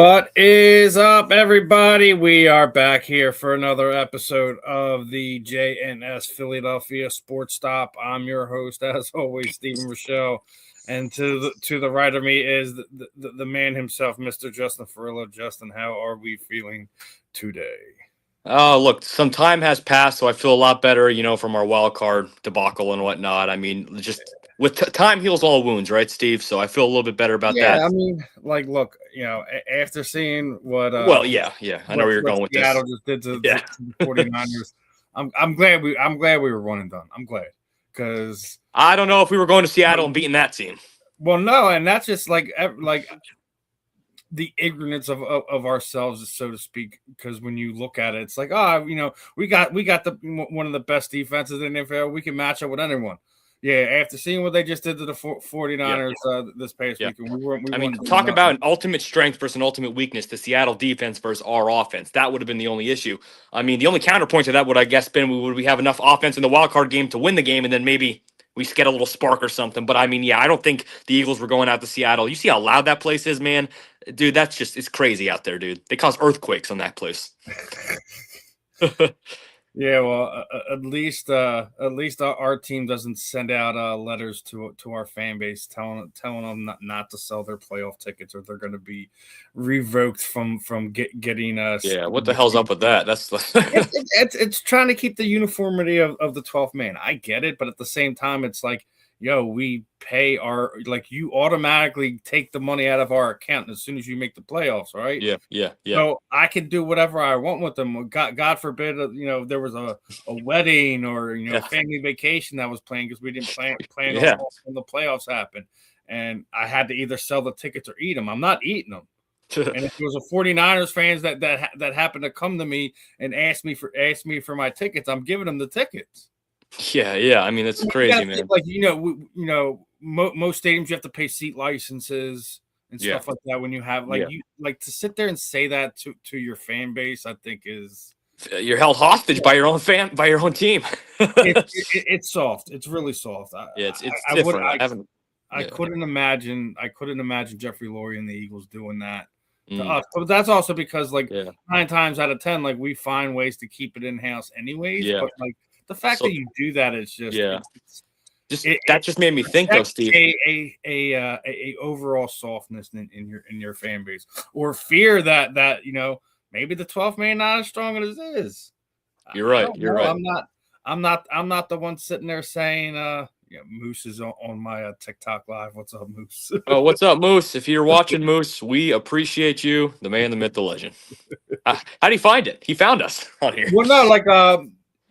What is up, everybody? We are back here for another episode of the JNS Philadelphia Sports Stop. I'm your host, as always, Stephen Rochelle, and to the right of me is the man himself, Mr. Justin Fiorillio. Justin, how are we feeling today? Oh, look, some time has passed, so I feel a lot better, from our wild card debacle and whatnot. I mean, just with time heals all wounds, right, Steve? So I feel a little bit better about that. I mean, look, after seeing what Well, yeah, I know where you're going with Seattle this. just did to the 49ers, I'm glad we were one and done. I'm glad because I don't know if we were going to Seattle and beating that team. Well, no, and that's just like the ignorance of ourselves, so to speak. Because when you look at it, it's like, we got the one of the best defenses in the NFL. We can match up with anyone. Yeah, after seeing what they just did to the 49ers this past weekend, talk about an ultimate strength versus an ultimate weakness, the Seattle defense versus our offense. That would have been the only issue. I mean, the only counterpoint to that would, I guess, been would we have enough offense in the wild card game to win the game, and then maybe we get a little spark or something. But I mean, I don't think the Eagles were going out to Seattle. You see how loud that place is, man? Dude, it's crazy out there, dude. They cause earthquakes on that place. Yeah, well, at least our team doesn't send out letters to our fan base telling them not to sell their playoff tickets, or they're going to be revoked from getting us. Yeah, what the hell's up with that? That's it's trying to keep the uniformity of the 12th man. I get it, but at the same time, it's like, we pay you automatically take the money out of our account as soon as you make the playoffs, right? Yeah. So I can do whatever I want with them. God forbid, there was a wedding or a family vacation that was planned because we didn't plan when the playoffs happened, and I had to either sell the tickets or eat them. I'm not eating them. And if it was a 49ers fans that happened to come to me and ask me for my tickets, I'm giving them the tickets. Yeah. I mean, it's crazy, man. Most stadiums you have to pay seat licenses and stuff like that. When you have to sit there and say that to your fan base, I think is you're held hostage by your own team. It's soft. It's really soft. It's different. I couldn't imagine Jeffrey Lurie and the Eagles doing that to us. But that's also because 9 times out of 10, we find ways to keep it in house anyways. Yeah. But the fact that you do that is just that just made me think though, Steve. A overall softness in your fan base, or fear that maybe the 12th man not as strong as it is. You're right. I'm not the one sitting there saying Moose is on my TikTok live. What's up, Moose? Oh, what's up, Moose? If you're watching, Moose, we appreciate you, the man, the myth, the legend. How do you find it? He found us on here. Well, no,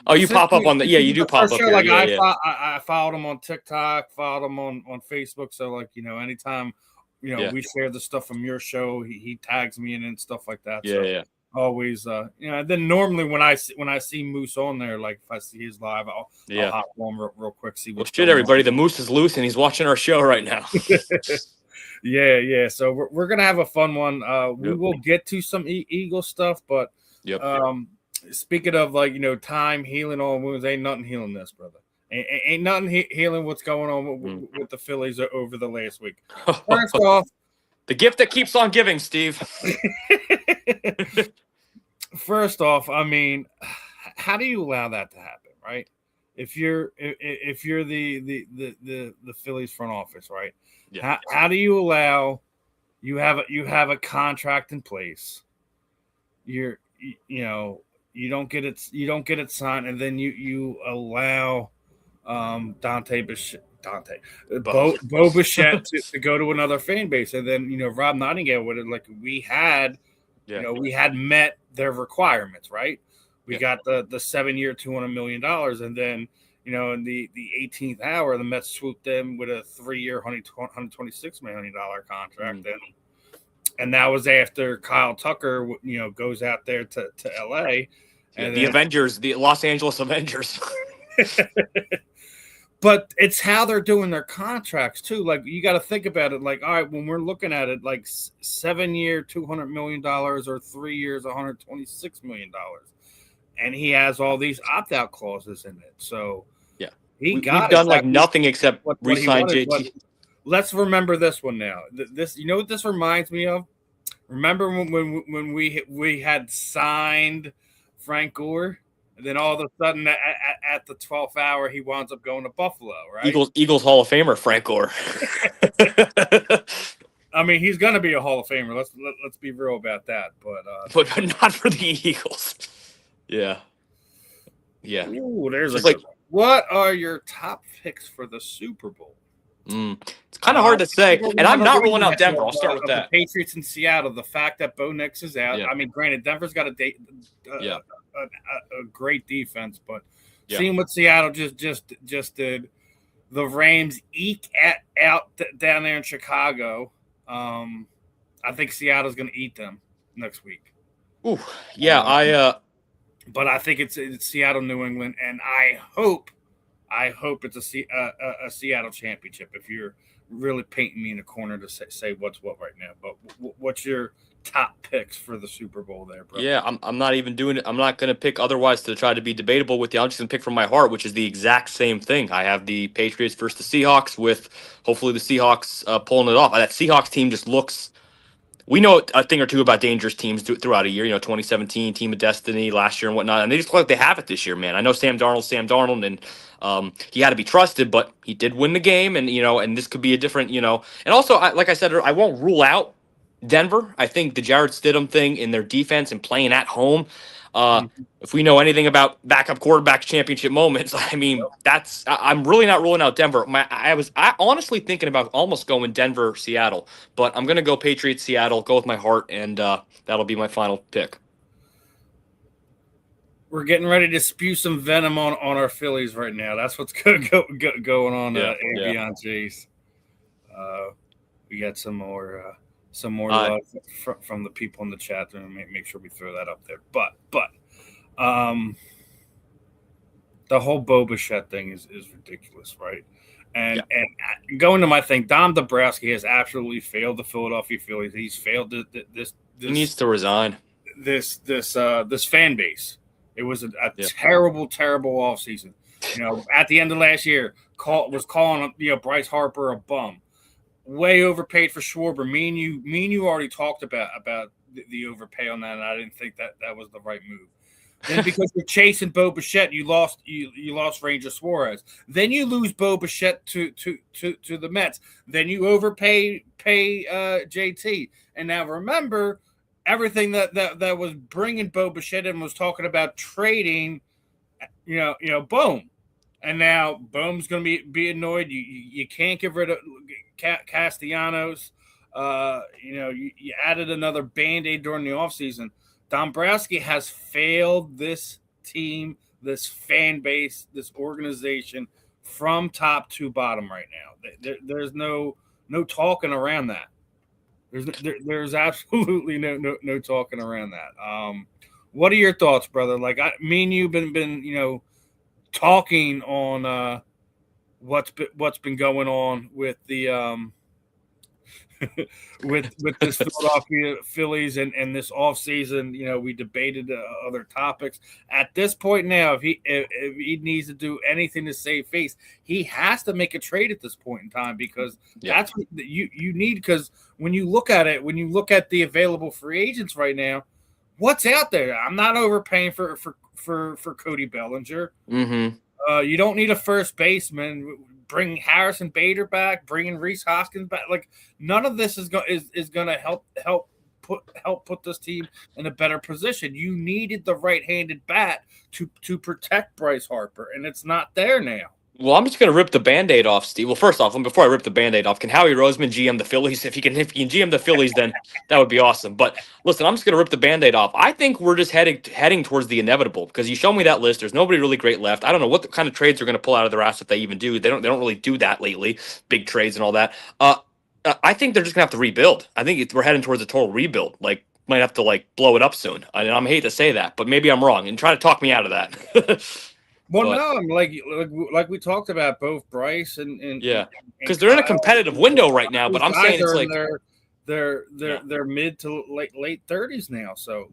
oh, you pop up on the you do pop up sure, here. I followed him on TikTok, followed him on Facebook. So anytime we share the stuff from your show, he tags me in and stuff like that. Yeah. Always then normally when I see Moose on there, if I see his live, I'll hop on real quick, see what's going everybody on. The Moose is loose and he's watching our show right now. yeah, so we're gonna have a fun one. We will get to some Eagle stuff, but speaking of time healing all wounds, ain't nothing healing this, brother. Ain't nothing healing what's going on with the Phillies over the last week. First off, the gift that keeps on giving, Steve. First off, I mean, how do you allow that to happen, right? If you're the Phillies front office, right? Yeah. How do you allow you have a contract in place? You don't get it signed, and then you allow Bo Bichette to go to another fan base, and then Rob Nottingham with it, we had met their requirements, right? We got the 7-year $200 million, and then in the 18th hour, the Mets swooped them with a 3-year $126 million contract, and that was after Kyle Tucker goes out there to LA, and the Avengers, the Los Angeles Avengers. But it's how they're doing their contracts too. You got to think about it. All right, when we're looking at it, 7-year, $200 million, or 3 years, $126 million, and he has all these opt-out clauses in it. So we've done nothing except re-sign JT. Let's remember this one now. This, what this reminds me of? Remember when we had signed Frank Gore, and then all of a sudden at the 12th hour he winds up going to Buffalo, right? Eagles Hall of Famer Frank Gore. I mean, he's going to be a Hall of Famer. Let's be real about that, but not for the Eagles. Yeah. Ooh, there's just a good one. What are your top picks for the Super Bowl? It's kind of hard to say, and I'm not ruling out Denver. I'll start with that. The Patriots in Seattle. The fact that Bo Nix is out. Yeah. I mean, granted, Denver's got a great defense, but seeing what Seattle just did, the Rams eke out down there in Chicago. I think Seattle's going to eat them next week. Ooh, yeah, But I think it's Seattle, New England, and I hope it's a Seattle championship. If you're really painting me in a corner to say what's what right now, but what's your top picks for the Super Bowl there, bro? Yeah, I'm not even doing it. I'm not going to pick otherwise to try to be debatable with you. I'm just going to pick from my heart, which is the exact same thing. I have the Patriots versus the Seahawks, with hopefully the Seahawks pulling it off. That Seahawks team just looks. We know a thing or two about dangerous teams throughout a year. 2017 Team of Destiny last year and whatnot, and they just look like they have it this year, man. I know Sam Darnold, and he had to be trusted, but he did win the game, and and this could be a different, and also, like I said, I won't rule out Denver. I think the Jarrett Stidham thing in their defense and playing at home. If we know anything about backup quarterback championship moments, I mean, I'm really not ruling out Denver. I was honestly thinking about almost going Denver, Seattle, but I'm going to go Patriots, Seattle, go with my heart, and that'll be my final pick. We're getting ready to spew some venom on our Phillies right now. That's what's going on beyond Jace. We got some more love from the people in the chat room. Make sure we throw that up there. But the whole Bo Bichette thing is ridiculous, right? And going to my thing, Dom Dombrowski has absolutely failed the Philadelphia Phillies. He's failed this. He needs to resign. This fan base. It was a terrible offseason. At the end of last year, was calling Bryce Harper a bum. Way overpaid for Schwarber. Me and you already talked about the overpay on that, and I didn't think that was the right move. Then because you're chasing Bo Bichette, you lost Ranger Suarez. Then you lose Bo Bichette to the Mets. Then you pay JT. And now remember, everything that was bringing Bo Bichette in was talking about trading, Bohm. And now Bohm's going to be annoyed. You can't get rid of Castellanos. You added another Band-Aid during the offseason. Dombrowski has failed this team, this fan base, this organization from top to bottom right now. There's no talking around that. There's absolutely no talking around that. What are your thoughts, brother? Like me and you've been talking on what's been going on with the with this Philadelphia Phillies and this offseason. We debated other topics. At this point now, if he needs to do anything to save face, he has to make a trade at this point in time, because that's what you need. Because when you look at it, when you look at the available free agents right now, what's out there? I'm not overpaying for Cody Bellinger. Mm-hmm. You don't need a first baseman. Bring Harrison Bader back. Bringing Reese Hoskins back. Like, none of this is going to help put this team in a better position. You needed the right-handed bat to protect Bryce Harper, and it's not there now. Well, I'm just going to rip the Band-Aid off, Steve. Well, first off, before I rip the Band-Aid off, can Howie Roseman GM the Phillies? If he can GM the Phillies, then that would be awesome. But listen, I'm just going to rip the Band-Aid off. I think we're just heading towards the inevitable, because you show me that list. There's nobody really great left. I don't know what kind of trades they're going to pull out of their ass, if they even do. They don't really do that lately, big trades and all that. I think they're just going to have to rebuild. I think we're heading towards a total rebuild. Like, might have to blow it up soon. I hate to say that, but maybe I'm wrong, and try to talk me out of that. Well, no, like we talked about, both Bryce and because they're in a competitive window right now. But I'm saying it's like they're mid to late 30s now. So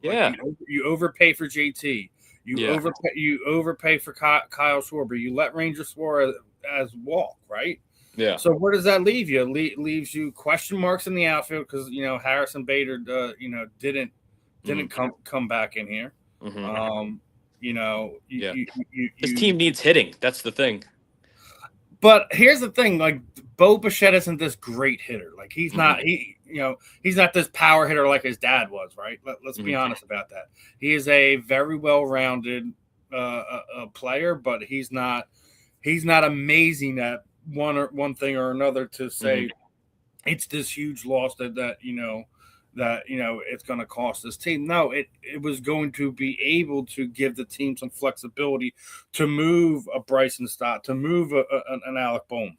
you overpay for JT, you overpay for Kyle Schwarber, you let Ranger Suarez walk, right? Yeah. So where does that leave you? Leaves you question marks in the outfield because Harrison Bader, didn't come back in here. Mm-hmm. This team needs hitting. That's the thing. But here's the thing: like Bo Bichette isn't this great hitter. Like he's not he's not this power hitter like his dad was. Right? Let's be honest about that. He is a very well-rounded player, but he's not amazing at one thing or another to say it's this huge loss that it's going to cost this team. No, it was going to be able to give the team some flexibility to move a Bryson Stott, to move an Alec Bohm.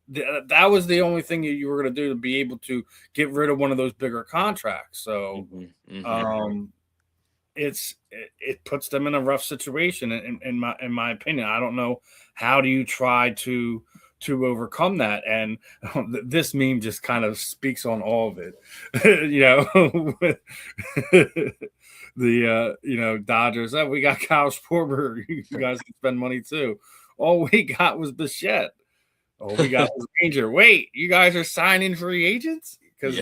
That was the only thing you were going to do to be able to get rid of one of those bigger contracts. So it puts them in a rough situation in my opinion. I don't know how do you try to overcome that, and this meme just kind of speaks on all of it. The Dodgers, we got Kyle Schwarber, you guys can spend money too. All we got was Bichette. All we got was Ranger. Wait, you guys are signing free agents? Because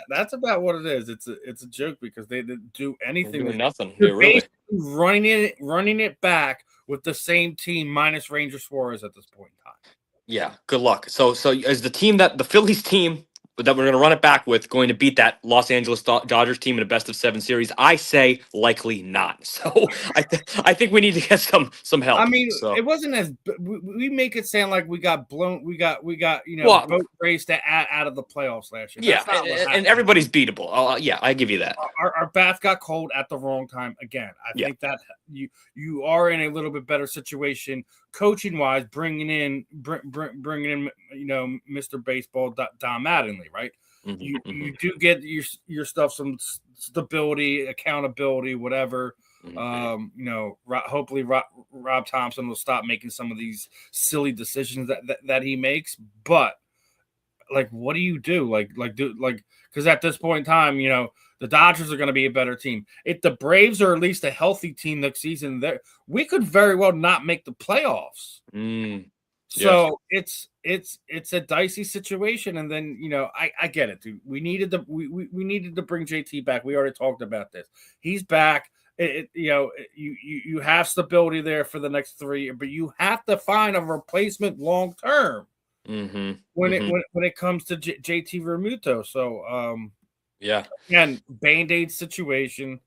that's about what it is. It's a joke because they didn't do anything. They're doing nothing. They're really running it back with the same team minus Ranger Suarez at this point in time. Yeah, good luck. So is the Phillies team that we're going to run it back with going to beat that Los Angeles Dodgers team in a best of 7 series? I say likely not. So I think we need to get some help. I mean, it wasn't as we make it sound like we got blown. We got boat raced out of the playoffs last year. Yeah, and everybody's beatable. I give you that. Our bat got cold at the wrong time again. I think that you are in a little bit better situation coaching wise, bringing in Mr. Baseball Dom Mattingly, right? You do get your stuff some stability, accountability, whatever. Hopefully Rob Thompson will stop making some of these silly decisions that he makes. But like, what do you do? Because at this point in time, the Dodgers are going to be a better team. If the Braves are at least a healthy team next season, we could very well not make the playoffs. So it's a dicey situation. And then I get it, dude. We needed to bring JT back. We already talked about this. He's back. You have stability there for the next 3 years, but you have to find a replacement long term when it comes to JT Realmuto. So again, Band-Aid situation.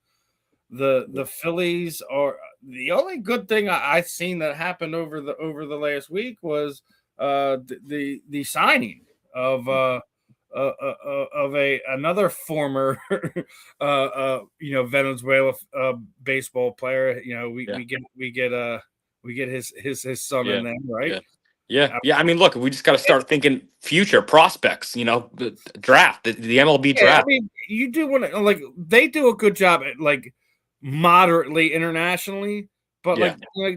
The Phillies are the only good thing I've seen that happened over the last week was the signing of another former Venezuela baseball player. We get his son in there, right? Yeah. I mean, look, we just got to start thinking future prospects. The draft, the MLB draft. I mean, you do want to they do a good job at moderately internationally, but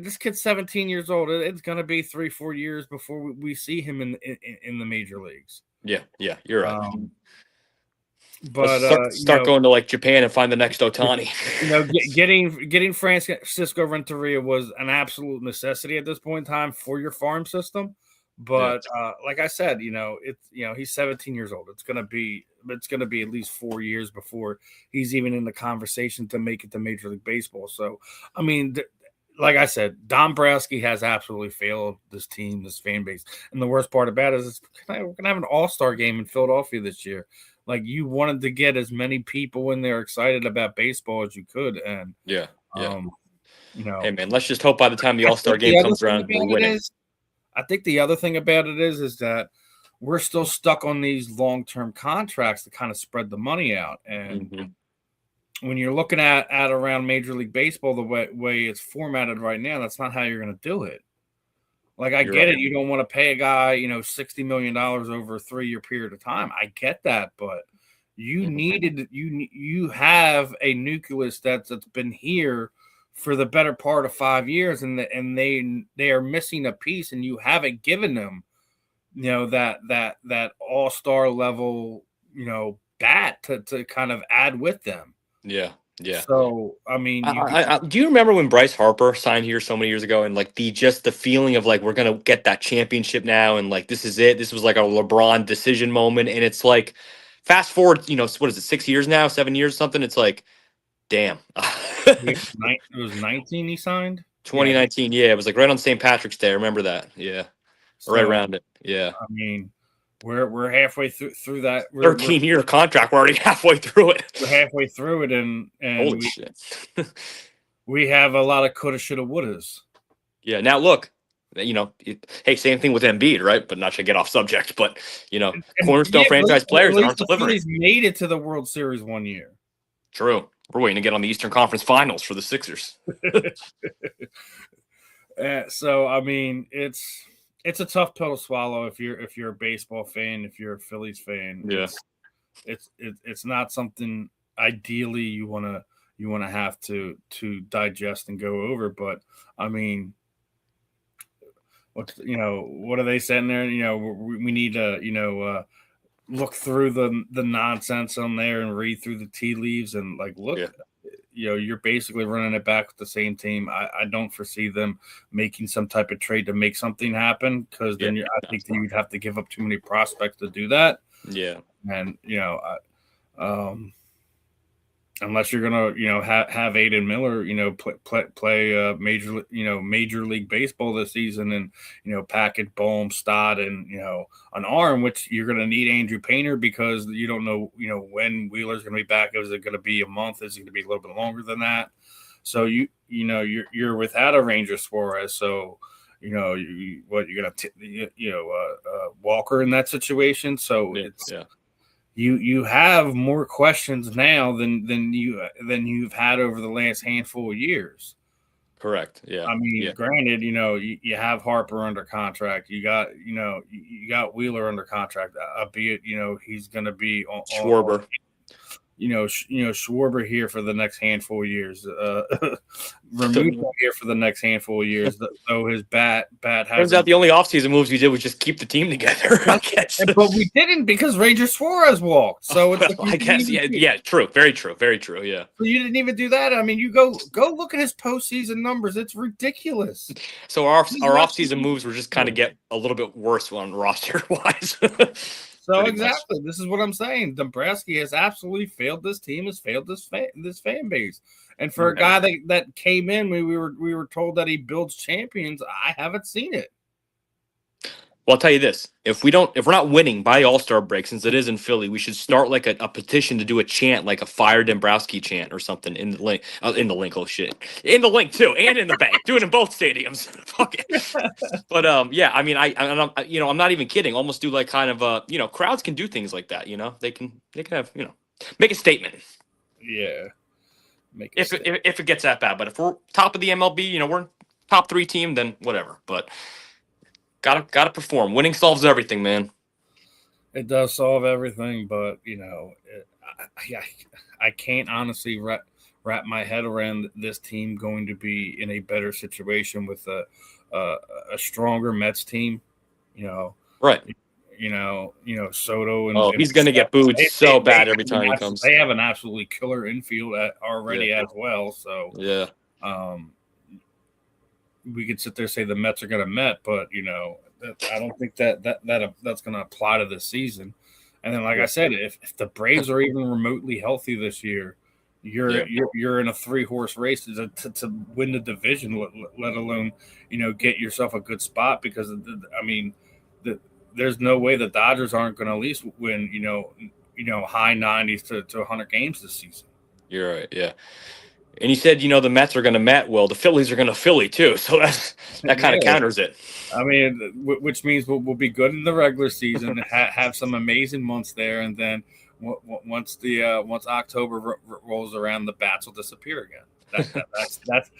this kid's 17 years old. It's gonna be 3-4 years before we see him in the major leagues. Yeah, you're right. But start going to Japan and find the next Ohtani. Getting Francisco Renteria was an absolute necessity at this point in time for your farm system. But like I said, he's 17 years old. It's gonna be at least 4 years before he's even in the conversation to make it to Major League Baseball. So I mean, like I said, Dom Dombrowski has absolutely failed this team, this fan base. And the worst part about it is we're going to have an all-star game in Philadelphia this year. You wanted to get as many people in there excited about baseball as you could. And hey man, let's just hope by the time the all-star game comes around, we're winning. I think the other thing about it is that we're still stuck on these long-term contracts to kind of spread the money out. And when you're looking at around Major League Baseball, the way it's formatted right now, that's not how you're going to do it. I get it. You don't want to pay a guy, $60 million over a 3-year period of time. I get that, but you have a nucleus that's been here for the better part of 5 years, and they are missing a piece, and you haven't given them, that all-star level, bat to kind of add with them. Yeah. Yeah. So I mean, do you remember when Bryce Harper signed here so many years ago, and like the feeling of like we're gonna get that championship now, and like this is it. This was like a LeBron decision moment, and it's like fast forward, what is it, 6 years now, 7 years, something? It's like, damn. it was 19 he signed. 2019, yeah, it was like right on St. Patrick's Day. I remember that, yeah, So, right around it, yeah. I mean, we're halfway through that. 13-year contract. We're already halfway through it. We're halfway through it, and holy shit. We have a lot of coulda, shoulda, wouldas. Yeah. Now look, hey, same thing with Embiid, right? But not to get off subject, but cornerstone franchise players aren't delivering. He's made it to the World Series one year. True. We're waiting to get on the Eastern Conference Finals for the Sixers. So I mean, it's a tough pill to swallow if you're a baseball fan, if you're a Phillies fan. Yeah. It's not something ideally you want to have to digest and go over, but I mean, what are they saying there? We need to look through the nonsense on there and read through the tea leaves and like look. Yeah. You're basically running it back with the same team. I don't foresee them making some type of trade to make something happen, because then I think that you'd have to give up too many prospects to do that. Yeah, and unless you're gonna have Aiden Miller play major league baseball this season, and package Bohm, Stott, and an arm, which you're gonna need Andrew Painter, because you don't know when Wheeler's gonna be back. Is it gonna be a month? Is it gonna be a little bit longer than that? So you're without a Ranger Suarez. So you're gonna Walker in that situation. So You have more questions now than you've had over the last handful of years. Correct. Yeah. I mean, granted, you have Harper under contract. You got Wheeler under contract. Albeit, he's going to be on Schwarber. Schwarber here for the next handful of years. Remuto here for the next handful of years. Though his bat turns out the only offseason moves we did was just keep the team together. I guess. But we didn't, because Ranger Suarez walked. So it's I guess, yeah, true, very true, yeah. So you didn't even do that. I mean, you go look at his postseason numbers. It's ridiculous. So our offseason moves were just kind of get a little bit worse on roster wise. So exactly, this is what I'm saying. Dombrowski has absolutely failed this team, has failed this fan base. And for a guy that came in, we were told that he builds champions. I haven't seen it. Well, I'll tell you this: if we're not winning by All-Star break, since it is in Philly, we should start like a petition to do a chant, like a "Fire Dombrowski" chant or something in the link. In the link, oh shit, in the link too, and in the bank. Do it in both stadiums. Fuck it. But yeah, I mean, I'm not even kidding. Almost do like kind of crowds can do things like that. They can have make a statement. Yeah. If it gets that bad, but if we're top of the MLB, we're top 3 team, then whatever. But Gotta perform. Winning solves everything, man. It does solve everything, but I can't honestly wrap my head around this team going to be in a better situation with a stronger Mets team. Right. Soto and he's gonna get booed so bad every time he comes. They have an absolutely killer infield already as well. So yeah. We could sit there and say the Mets are going to Met, but I don't think that's going to apply to this season. And then, like I said, if the Braves are even remotely healthy this year, you're in a 3-horse race to win the division, let alone get yourself a good spot. Because there's no way the Dodgers aren't going to at least win high 90s to 100 games this season. You're right, yeah. And you said, the Mets are going to Met. Well, the Phillies are going to Philly too, so that kind of counters it. I mean, which means we'll be good in the regular season, have some amazing months there, and then once October rolls around, the bats will disappear again.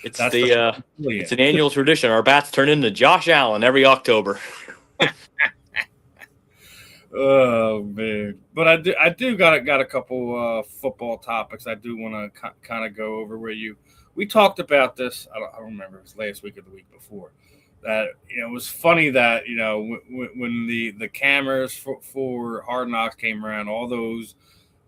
It's an annual tradition. Our bats turn into Josh Allen every October. Oh man! But I do got a couple football topics I do want to kind of go over. We talked about this. I don't remember if it was last week or the week before. That it was funny that when the cameras for Hard Knocks came around, all those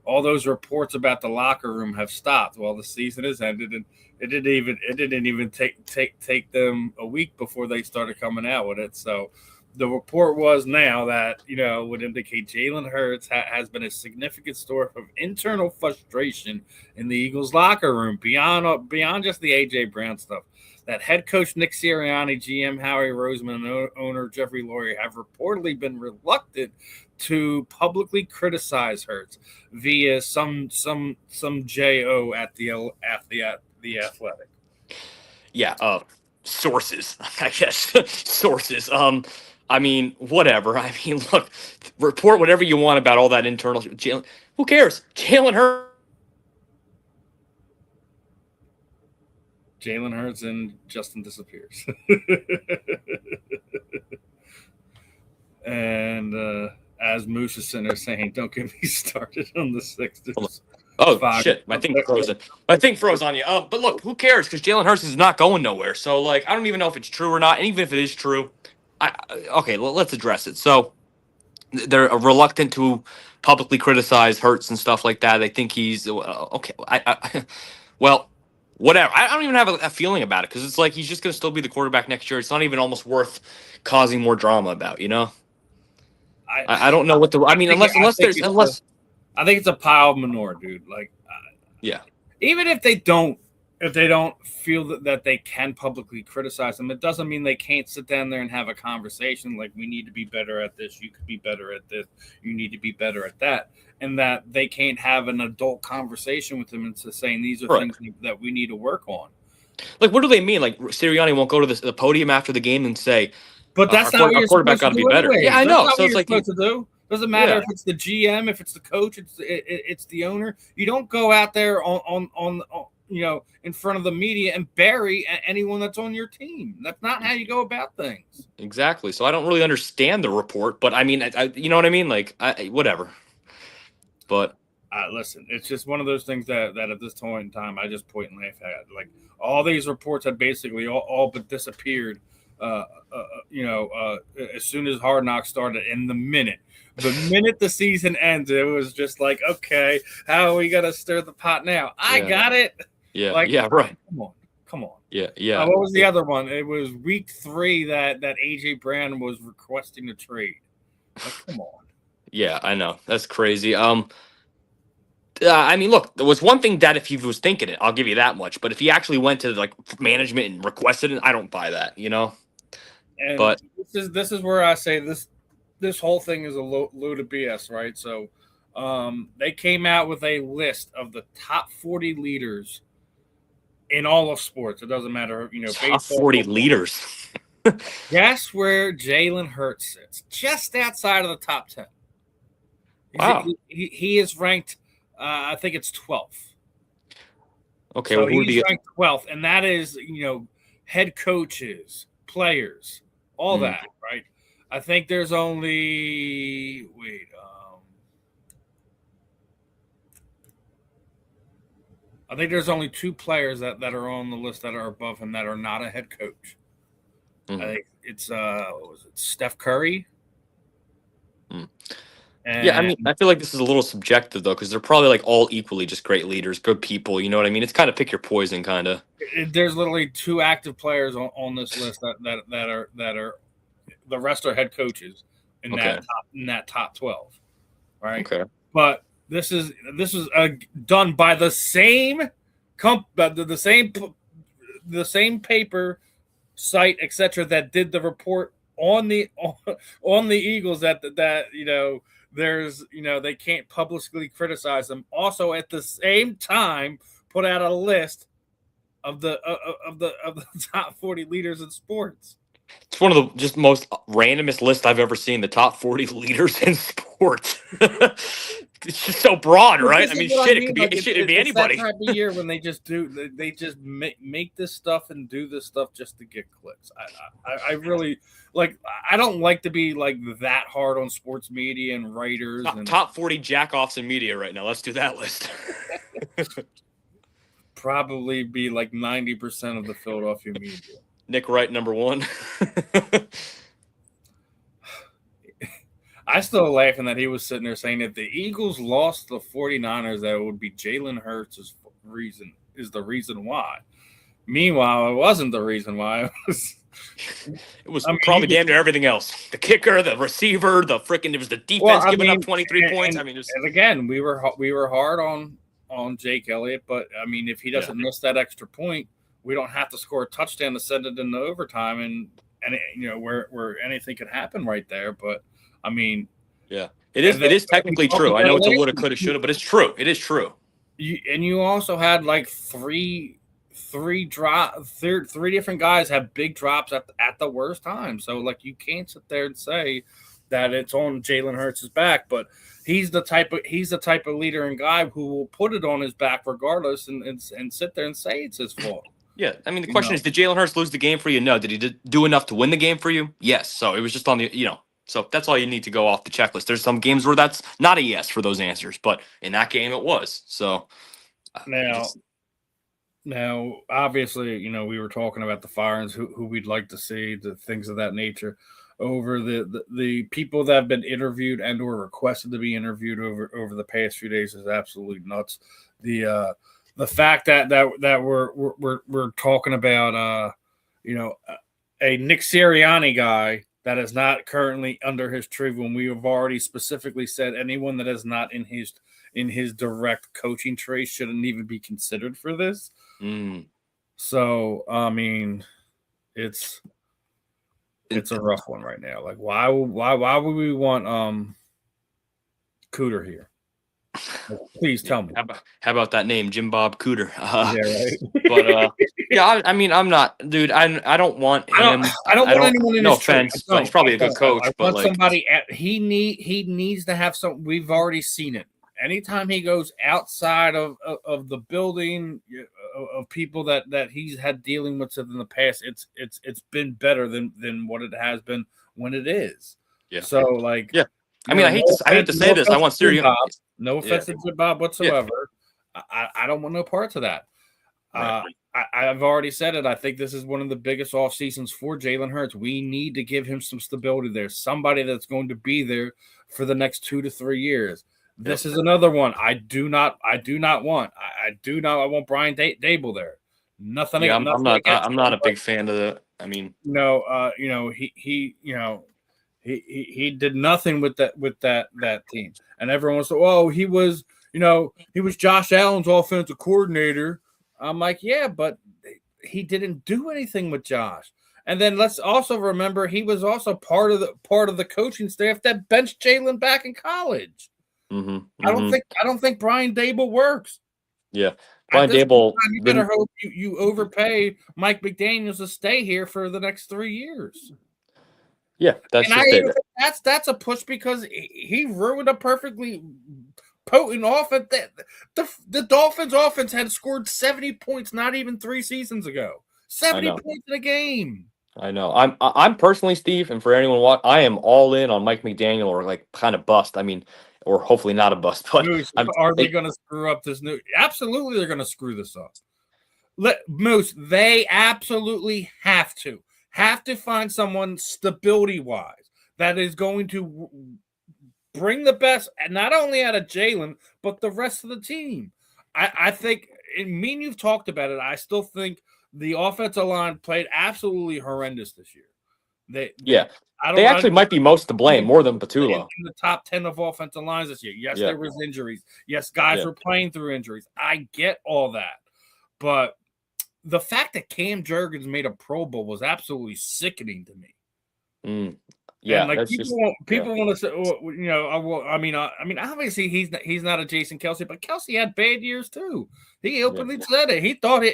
all those reports about the locker room have stopped. Well, the season has ended, and it didn't even take them a week before they started coming out with it. So the report was now that, would indicate Jalen Hurts has been a significant source of internal frustration in the Eagles locker room beyond just the AJ Brown stuff. That head coach Nick Sirianni, GM Howie Roseman, and owner Jeffrey Lurie have reportedly been reluctant to publicly criticize Hurts via some JO at the Athletic. Yeah, sources, I guess. Sources. I mean, whatever. I mean, look, report whatever you want about all that internal. Jalen, who cares? Jalen Hurts and Justin disappears. And as Moose is sitting there saying, "Don't get me started on the Sixers." Oh, shit. My thing frozen. My thing froze on you. But look, who cares? Because Jalen Hurts is not going nowhere. So, like, I don't even know if it's true or not. And even if it is true, okay, let's address it. So, they're reluctant to publicly criticize Hurts and stuff like that. They think he's okay. Well, whatever. I don't even have a feeling about it because it's like he's just going to still be the quarterback next year. It's not even almost worth causing more drama about, I don't know what the. I mean, unless I think it's a pile of manure, dude. Like, yeah. Even if they don't feel that they can publicly criticize them, it doesn't mean they can't sit down there and have a conversation. Like, we need to be better at this. You could be better at this. You need to be better at that. And that they can't have an adult conversation with them and saying these are things that we need to work on. Like, what do they mean? Like, Sirianni won't go to the podium after the game and say, "But that's not what your quarterback got to be better." Yeah, I know. So it's like supposed to do. Doesn't matter if it's the GM, if it's the coach, it's the owner. You don't go out there on in front of the media and bury anyone that's on your team. That's not how you go about things. Exactly. So I don't really understand the report, but I mean, you know what I mean? Like, whatever. But listen, it's just one of those things that at this point in time, I just point and laugh at. Like, all these reports had basically all but disappeared. As soon as Hard Knocks started, the minute the season ends, it was just like, okay, how are we gonna stir the pot now? I got it. Yeah, like, right. Come on. Yeah. What was the other one? It was week 3 that AJ Brown was requesting a trade. Like, come on. Yeah, I know. That's crazy. I mean, look, there was one thing that if he was thinking it, I'll give you that much. But if he actually went to like management and requested it, I don't buy that, And but this is where I say this whole thing is a load of BS, right? So they came out with a list of the top 40 leaders in all of sports. It doesn't matter, top 40 leaders. Guess where Jalen Hurts sits? Just outside of the top 10. Wow. He is ranked, I think it's 12th. Okay, so he's ranked 12th, and that is, head coaches, players, all that, right? I think there's only I think there's only 2 players that are on the list that are above him that are not a head coach. I think it's what was it, Steph Curry? Yeah, I mean, I feel like this is a little subjective though, because they're probably like all equally just great leaders, good people. You know what I mean? It's kind of pick your poison, kind of. There's literally 2 active players on this list that are the rest are head coaches in that top 12, right? Okay. But this is done by the same the same paper site, etc., that did the report on the Eagles that there's they can't publicly criticize them. Also, at the same time, put out a list of the top 40 leaders in sports. It's one of the just most randomest lists I've ever seen. The top 40 leaders in sports. It's just so broad, right? I mean, shit, it could be anybody. That type of year when they just make this stuff and do this stuff just to get clicks. I really like. I don't like to be like that hard on sports media and writers. Top 40 jackoffs in media right now. Let's do that list. Probably be like 90% of the Philadelphia media. Nick Wright, number 1. I still laughing that he was sitting there saying if the Eagles lost the 49ers, that would be Jalen Hurts' is the reason why. Meanwhile, it wasn't the reason why. It was probably damn near everything else. The kicker, the receiver, it was the defense giving up 23 points. And again, we were hard on Jake Elliott, but I mean, if he doesn't miss that extra point, we don't have to score a touchdown to send it into overtime, and where anything could happen right there. But I mean, it is technically true. I know it's a woulda, coulda, shoulda, but it's true. It is true. You also had like three different guys have big drops at the worst time. So like you can't sit there and say that it's on Jalen Hurts' back, but he's the type of leader and guy who will put it on his back regardless and sit there and say it's his fault. Yeah, I mean the question is, did Jalen Hurts lose the game for you? No. Did he do enough to win the game for you? Yes. So it was just on the So that's all you need to go off the checklist. There's some games where that's not a yes for those answers, but in that game it was. So now, obviously, we were talking about the firings, who we'd like to see, the things of that nature. Over the people that have been interviewed and or requested to be interviewed over the past few days is absolutely nuts. The fact that we're talking about a Nick Sirianni guy that is not currently under his tree when we have already specifically said anyone that is not in his direct coaching tree shouldn't even be considered for this. So I mean, it's a rough one right now. Like why would we want Cooter here? Please tell me. How about that name, Jim Bob Cooter? Right. But I mean, I'm not, dude. I don't want him. I don't want anyone in no his tree. offense, he's probably a good coach. I want somebody. He needs to have some. We've already seen it. Anytime he goes outside of the building of people that he's had dealing with in the past, it's been better than what it has been when it is. Yeah. So like, yeah. I mean, I hate to say this. I want Sirianni. No offense to Bob whatsoever. Yeah. I don't want no parts of that. Right. I've already said it. I think this is one of the biggest off seasons for Jalen Hurts. We need to give him some stability there. Somebody that's going to be there for the next 2 to 3 years. This is another one I do not want. I want Brian Dable there. Nothing. Yeah, I'm not a big fan of the. I mean, he did nothing with that team, and everyone was he was Josh Allen's offensive coordinator. I'm like, yeah, but he didn't do anything with Josh. And then let's also remember he was also part of the coaching staff that benched Jalen back in college. Mm-hmm. I don't think Brian Dable works. Yeah, Brian Dable. You better hope you overpay Mike McDaniels to stay here for the next 3 years. Yeah, that's a push because he ruined a perfectly potent offense. The Dolphins' offense had scored 70 points not even 3 seasons ago. 70 points in a game. I know. I'm personally, Steve, and for anyone watching, I am all in on Mike McDaniel or like kind of bust. I mean, or hopefully not a bust. But are they going to screw up this new? Absolutely, they're going to screw this up. Moose, they absolutely have to find someone stability-wise that is going to bring the best, not only out of Jalen, but the rest of the team. I think, and you've talked about it, I still think the offensive line played absolutely horrendous this year. They actually might be most to blame, more than Patullo. In the top 10 of offensive lines this year. Yes, there was injuries. Yes, guys were playing through injuries. I get all that. But the fact that Cam Jurgens made a Pro Bowl was absolutely sickening to me. Yeah, and like people want to say, I mean, obviously he's not a Jason Kelce, but Kelce had bad years too. He openly said it. He thought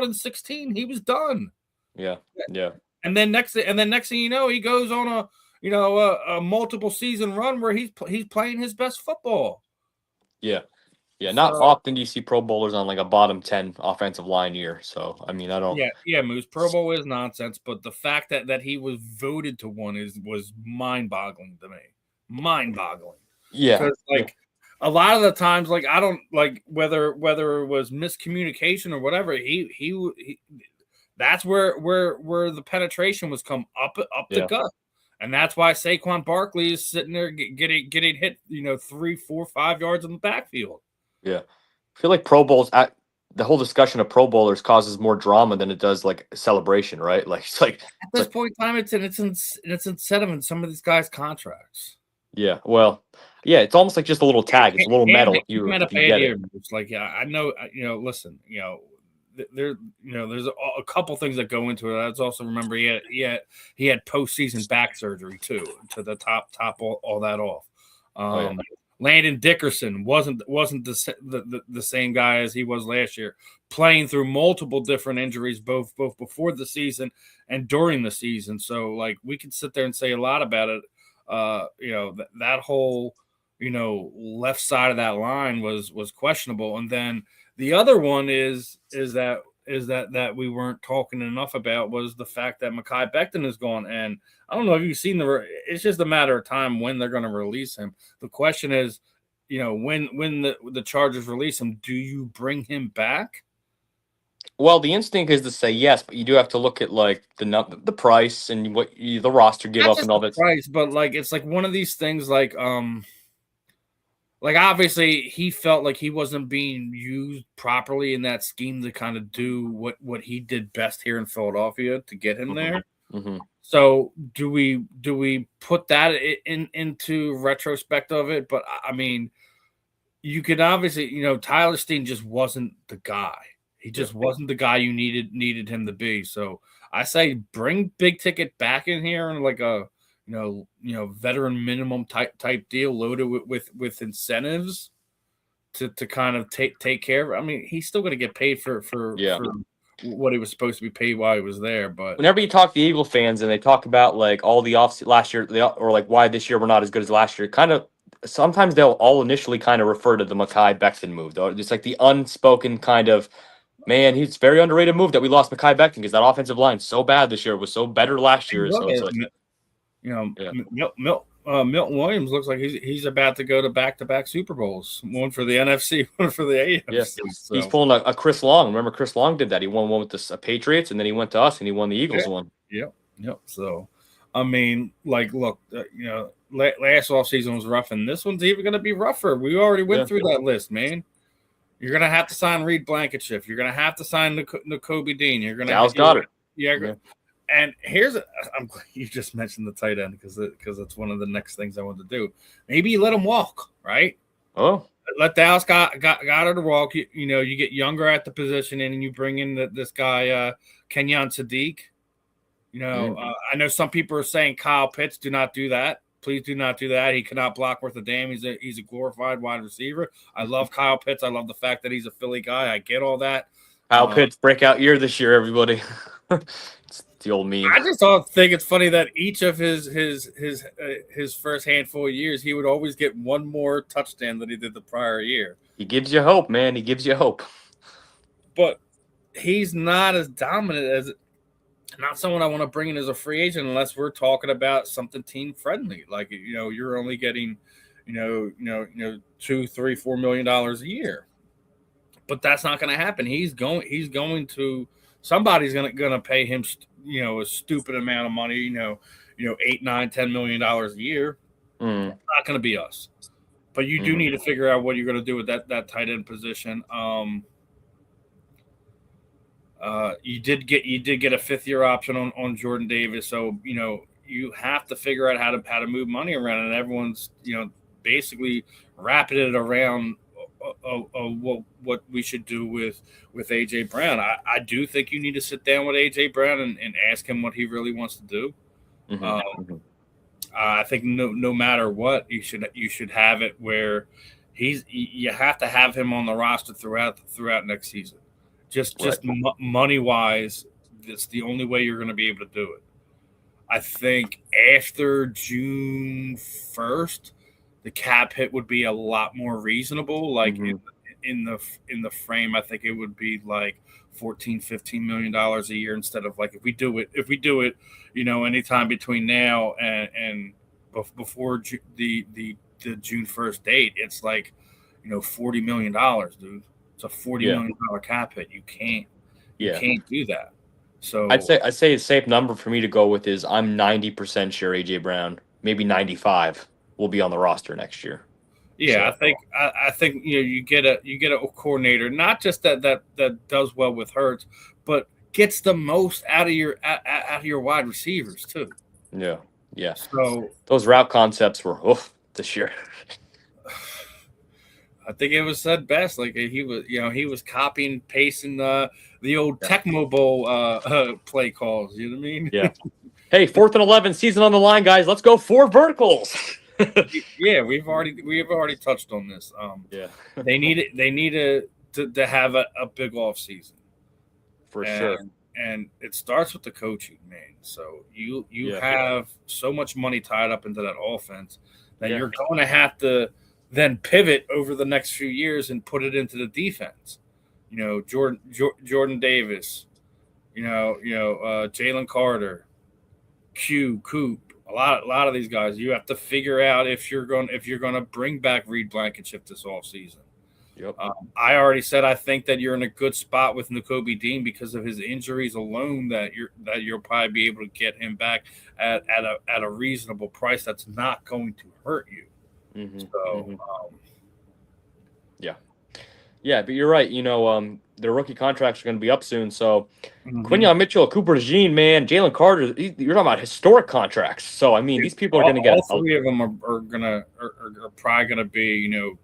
in 16 he was done. Yeah. And then next thing you know, he goes on a multiple season run where he's playing his best football. Yeah. Not often do you see Pro Bowlers on like a bottom 10 offensive line year. So I mean, I don't. Yeah, Moose. Pro Bowl is nonsense, but the fact that he was voted to one was mind-boggling to me. Mind-boggling. Yeah. Because a lot of the times, like I don't like whether it was miscommunication or whatever. He that's where the penetration was come up the gut, And that's why Saquon Barkley is sitting there getting hit, 3, 4, 5 yards in the backfield. Yeah. I feel like Pro Bowls the whole discussion of Pro Bowlers causes more drama than it does like celebration, right? Like at this point in time, it's incentive in some of these guys' contracts. Yeah, well, yeah, it's almost like just a little tag. It's a little medal if you get it. It's like, yeah, I know. Listen, there's a couple things that go into it. Let's also remember he had postseason back surgery too to the top all that off. Landon Dickerson wasn't the same guy as he was last year, playing through multiple different injuries, both before the season and during the season. So, like, we could sit there and say a lot about it. That whole, left side of that line was questionable. And then the other one is that we weren't talking enough about was the fact that Mekhi Becton is gone. And I don't know if you've seen it's just a matter of time when they're going to release him. The question is, when the Chargers release him, do you bring him back? Well, the instinct is to say yes, but you do have to look at like the price and what the roster give up and all that. Price, but like it's like one of these things. Like obviously he felt like he wasn't being used properly in that scheme to kind of do what he did best here in Philadelphia to get him there. Mm-hmm. So do we put that into retrospect of it? But I mean, you could obviously Tyler Steen just wasn't the guy. He just wasn't the guy you needed him to be. So I say bring Big Ticket back in here and like a veteran minimum type deal loaded with incentives to kind of take care of. I mean, he's still going to get paid for what he was supposed to be paid while he was there. But whenever you talk to Eagle fans and they talk about like all the off last year or like why this year we're not as good as last year, kind of sometimes they'll all initially kind of refer to the Mekhi Becton move, though. It's like the unspoken kind of, man, he's very underrated move that we lost Mekhi Becton because that offensive line so bad this year was so better last year. So it's like, Milton Williams looks like he's about to go to back-to-back Super Bowls, one for the NFC, one for the AFC. Yeah. So. He's pulling a Chris Long. Remember, Chris Long did that. He won one with the Patriots, and then he went to us, and he won the Eagles one. Yep. So, I mean, like, look, last offseason was rough, and this one's even going to be rougher. We already went through that list, man. You're going to have to sign Reed Blankenship. You're going to have to sign Nakobe Dean. You're going to Dallas Goedert. Yeah. And I'm glad you just mentioned the tight end because it's one of the next things I want to do. Maybe you let him walk, right? Oh, let Dallas Goedert to walk. You get younger at the position, and you bring in this guy Kenyon Sadiq. I know some people are saying Kyle Pitts. Do not do that. Please do not do that. He cannot block worth a damn. He's a glorified wide receiver. I love Kyle Pitts. I love the fact that he's a Philly guy. I get all that. Kyle Pitts breakout year this year, everybody. It's the old meme. I just think it's funny that each of his first handful of years, he would always get one more touchdown than he did the prior year. He gives you hope, man. He gives you hope. But he's not as dominant as not someone I want to bring in as a free agent unless we're talking about something team friendly. Like, you're only getting, $2, $3, $4 million a year. But that's not going to happen. Somebody's going to pay him, a stupid amount of money, $8, $9, $10 million a year. It's not going to be us. But you do need to figure out what you're going to do with that tight end position. You did get a 5th-year option on Jordan Davis, so you have to figure out how to move money around, and everyone's basically wrapping it around what we should do with AJ Brown. I do think you need to sit down with AJ Brown and ask him what he really wants to do. I think no matter what, you should have it where you have to have him on the roster throughout next season. Just money wise, that's the only way you're going to be able to do it. I think after June 1st, the cap hit would be a lot more reasonable. Like in the frame, I think it would be like $14-15 million a year instead of like if we do it, anytime between now and before the June 1st date, it's like $40 million, dude. It's a $40 million cap hit. You can't do that. So I'd say a safe number for me to go with is I'm 90% sure AJ Brown, maybe 95, will be on the roster next year. yeah, So, I think you get a coordinator, not just that does well with Hurts, but gets the most out of your wide receivers too. yeah. So Those route concepts were this year. I think it was said best. Like he was copying and pasting the old Tecmo Bowl play calls. You know what I mean? Yeah. Hey, 4th and 11, season on the line, guys. Let's go 4 verticals. Yeah, we've already touched on this. Yeah. They need to have a big off season For sure. and it starts with the coaching, man. So you have so much money tied up into that offense that you're going to have to then pivot over the next few years and put it into the defense. Jordan Davis, Jalen Carter, Coop, a lot of these guys. You have to figure out if you're going to bring back Reed Blankenship this offseason. Yep. I already said I think that you're in a good spot with Nakobe Dean because of his injuries alone. That you'll probably be able to get him back at a reasonable price. That's not going to hurt you. Mm-hmm. So, yeah, but you're right. Their rookie contracts are going to be up soon. So, Quinyon Mitchell, Cooper DeJean, man, Jalen Carter, you're talking about historic contracts. So, I mean, these people are going to get all 3 of them are probably going to be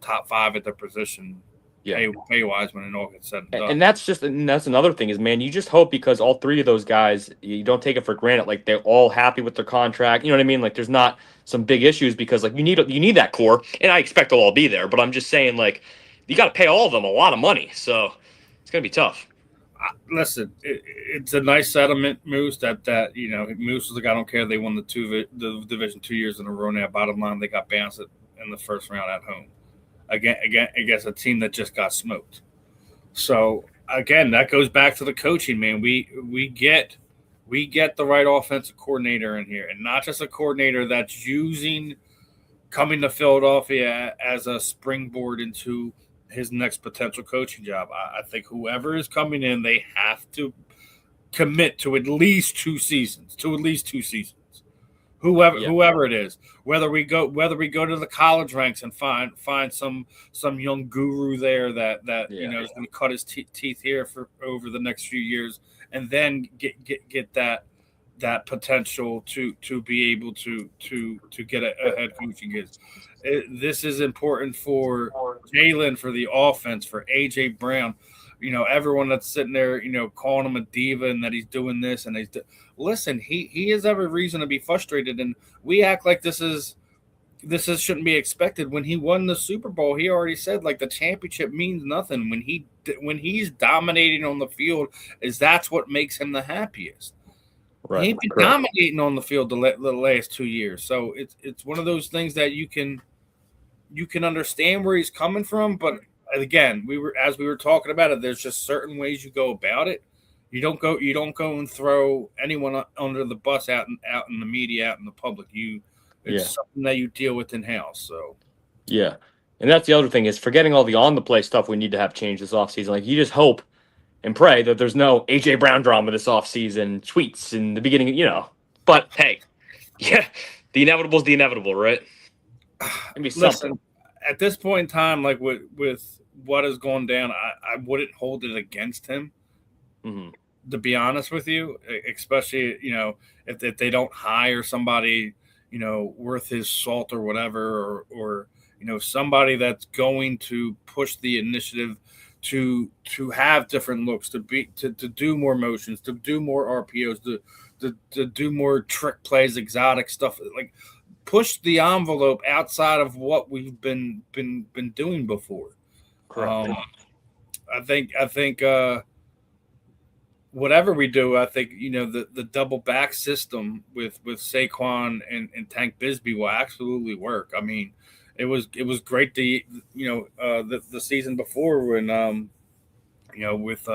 top 5 at their position. Pay wise when it all gets said and done. And that's another thing is, man, you just hope because all 3 of those guys, you don't take it for granted. Like they're all happy with their contract. You know what I mean? Like there's not some big issues because like you need that core, and I expect they'll all be there. But I'm just saying, like you got to pay all of them a lot of money, so it's gonna be tough. Listen, it's a nice settlement, Moose. Moose was like, I don't care. They won the division 2 years in a row now. Bottom line, they got bounced in the first round at home. Again, against a team that just got smoked. So again, that goes back to the coaching, man. We get the right offensive coordinator in here, and not just a coordinator that's coming to Philadelphia as a springboard into his next potential coaching job. I think whoever is coming in, they have to commit to at least 2 seasons. Whoever it is, whether we go to the college ranks and find some young guru there that is going to cut his teeth here for over the next few years, and then get that potential to be able to get a head coaching gig. This is important for Jalen, for the offense, for AJ Brown. Everyone that's sitting there, calling him a diva and that he's doing this and listen, he has every reason to be frustrated, and we act like this shouldn't be expected. When he won the Super Bowl, he already said like the championship means nothing. When he's dominating on the field, that's what makes him the happiest. Right. He's been dominating on the field the last 2 years, so it's one of those things that you can understand where he's coming from, but again, we were talking about it. There's just certain ways you go about it. You don't go and throw anyone under the bus out in the media, out in the public. It's something that you deal with in house. So yeah, and that's the other thing is forgetting all the on the play stuff we need to have changed this offseason. Like you just hope and pray that there's no AJ Brown drama this offseason, tweets in the beginning, But hey, the inevitable is the inevitable, right? Listen, at this point in time, like with what has gone down, I wouldn't hold it against him. Mm-hmm. To be honest with you, especially if they don't hire somebody worth his salt or whatever, or somebody that's going to push the initiative to have different looks, to do more motions, to do more RPOs, to do more trick plays, exotic stuff, like push the envelope outside of what we've been doing before. I think whatever we do, I think the double back system with Saquon and Tank Bigsby will absolutely work. I mean, it was great to the season before when with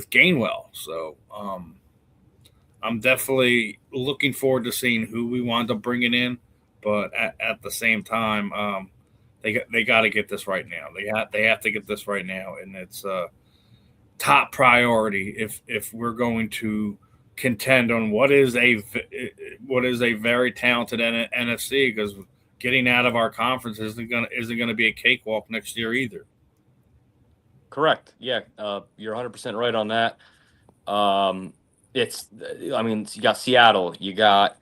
Gainwell. So I'm definitely looking forward to seeing who we wind up bringing in, but at the same time, they got to get this right now. They have to get this right now, and top priority if we're going to contend on what is a very talented NFC, because getting out of our conference isn't gonna be a cakewalk next year either. Correct. Yeah, you're 100% right on that. I mean, you got Seattle, you got,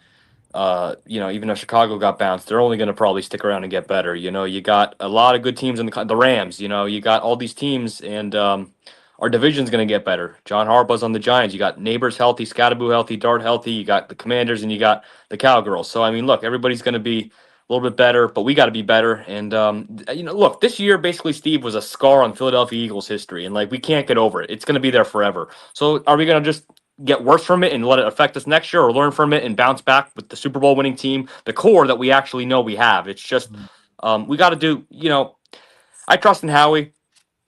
even though Chicago got bounced, they're only going to probably stick around and get better. You got a lot of good teams in the Rams. You got all these teams, and our division's going to get better. John Harbaugh's on the Giants. You got Neighbors healthy, Scatterboo healthy, Dart healthy. You got the Commanders, and you got the Cowgirls. So I mean, look, everybody's going to be a little bit better, but we got to be better. And look, this year basically, Steve, was a scar on Philadelphia Eagles history, and like we can't get over it. It's going to be there forever. So are we going to just get worse from it and let it affect us next year, or learn from it and bounce back with the Super Bowl winning team, the core that we actually know we have? It's just we got to do. I trust in Howie.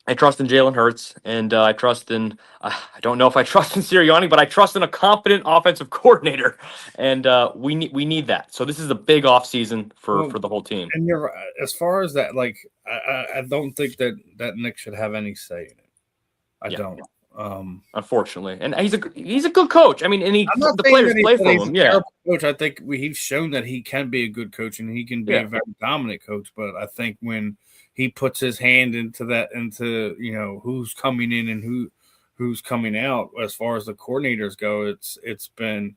I trust in Jalen Hurts, and I trust in. I don't know if I trust in Sirianni, but I trust in a competent offensive coordinator, and we need that. So this is a big offseason for the whole team. And you're as far as that, like I don't think that Nick should have any say in it. I don't. Unfortunately, and he's a good coach. I mean, and the players play for him. Yeah, coach. I think he's shown that he can be a good coach and he can be a very dominant coach. But I think when he puts his hand into who's coming in and who's coming out, as far as the coordinators go, it's been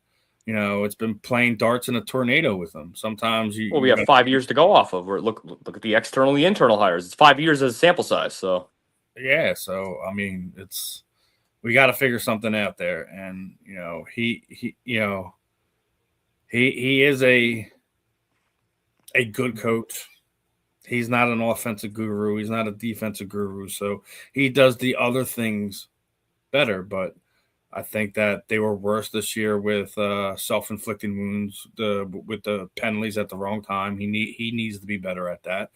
playing darts in a tornado with them. Sometimes we have 5 years to go off of. Look at the external and the internal hires. It's 5 years as a sample size. So yeah, so I mean, we got to figure something out there, and he is a good coach. He's not an offensive guru. He's not a defensive guru. So he does the other things better. But I think that they were worse this year with self-inflicting wounds, with the penalties at the wrong time. He needs to be better at that.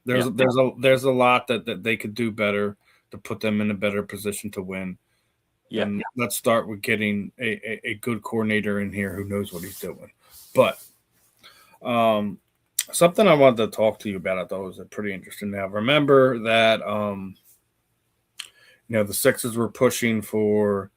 There's a lot that they could do better to put them in a better position to win. Yeah. And let's start with getting a good coordinator in here who knows what he's doing. But something I wanted to talk to you about, I thought was pretty interesting. Now, remember that the Sixers were pushing for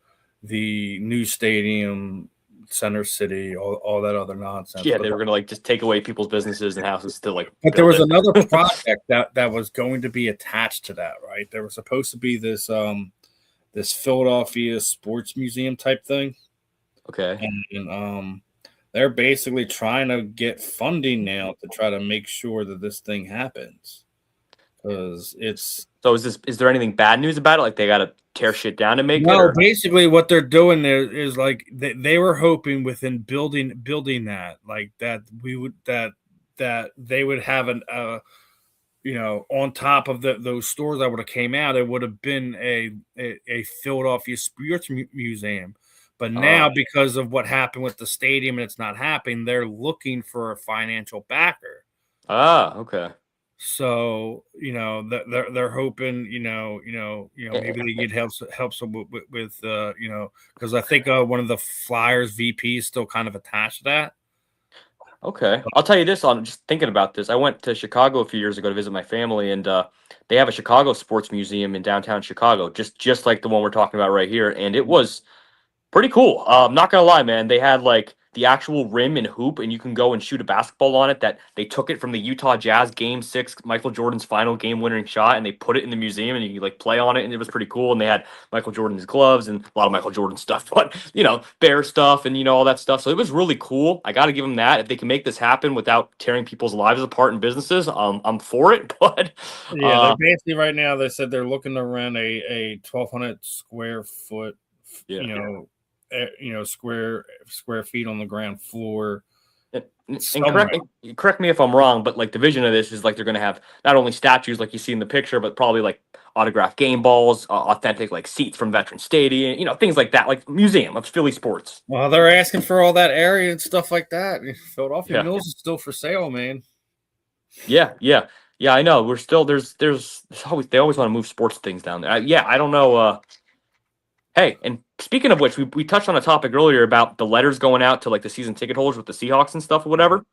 the new stadium, Center City, all that other nonsense. Yeah, they were going to just take away people's businesses and houses to But there was another project that was going to be attached to that, right? There was supposed to be this this Philadelphia Sports Museum type thing. Okay. And they're basically trying to get funding now to try to make sure that this thing happens. Because it's is there anything bad news about it? Like they got to tear shit down to make it? No, basically what they're doing there is like they were hoping within building that, like that they would have on top of those stores that would have came out, it would have been a Philadelphia Sports Museum. But now, because of what happened with the stadium and it's not happening, they're looking for a financial backer. Okay. So they're hoping maybe they could help some with because I think one of the Flyers VP is still kind of attached to that. Okay, I'll tell you this. On just thinking about this, I went to Chicago a few years ago to visit my family, and they have a Chicago Sports Museum in downtown Chicago, just like the one we're talking about right here, and it was pretty cool. I'm not gonna lie, man. They had like the actual rim and hoop, and you can go and shoot a basketball on it. That they took it from the Utah Jazz Game 6, Michael Jordan's final game-winning shot, and they put it in the museum, and you could play on it, and it was pretty cool. And they had Michael Jordan's gloves and a lot of Michael Jordan stuff, but bear stuff and all that stuff. So it was really cool. I got to give them that. If they can make this happen without tearing people's lives apart in businesses, I'm for it. But yeah, they're basically right now. They said they're looking to rent a 1,200 square foot, square feet on the ground floor. And correct me if I'm wrong, but the vision of this is they're going to have not only statues like you see in the picture, but probably autographed game balls, authentic seats from Veterans Stadium, things like that, like museum of Philly sports. Well, they're asking for all that area and stuff like that. Philadelphia Mills is still for sale, man. Yeah. I know. We're still there's always they always want to move sports things down there. I don't know. Hey, and speaking of which, we touched on a topic earlier about the letters going out to the season ticket holders with the Seahawks and stuff or whatever.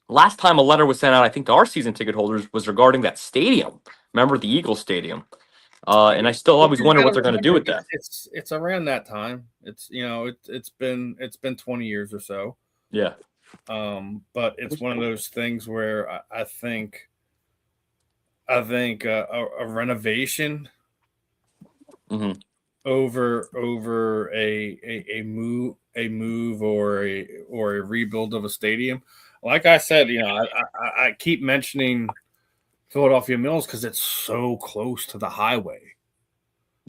Last time a letter was sent out, I think, to our season ticket holders was regarding that stadium. Remember the Eagles Stadium? And I still always wonder what they're going to do with that. It's around that time. It's it's been 20 years or so. Yeah. But it's one of those things where I think a renovation over a move or a rebuild of a stadium. Like I said, I keep mentioning Philadelphia Mills because it's so close to the highway.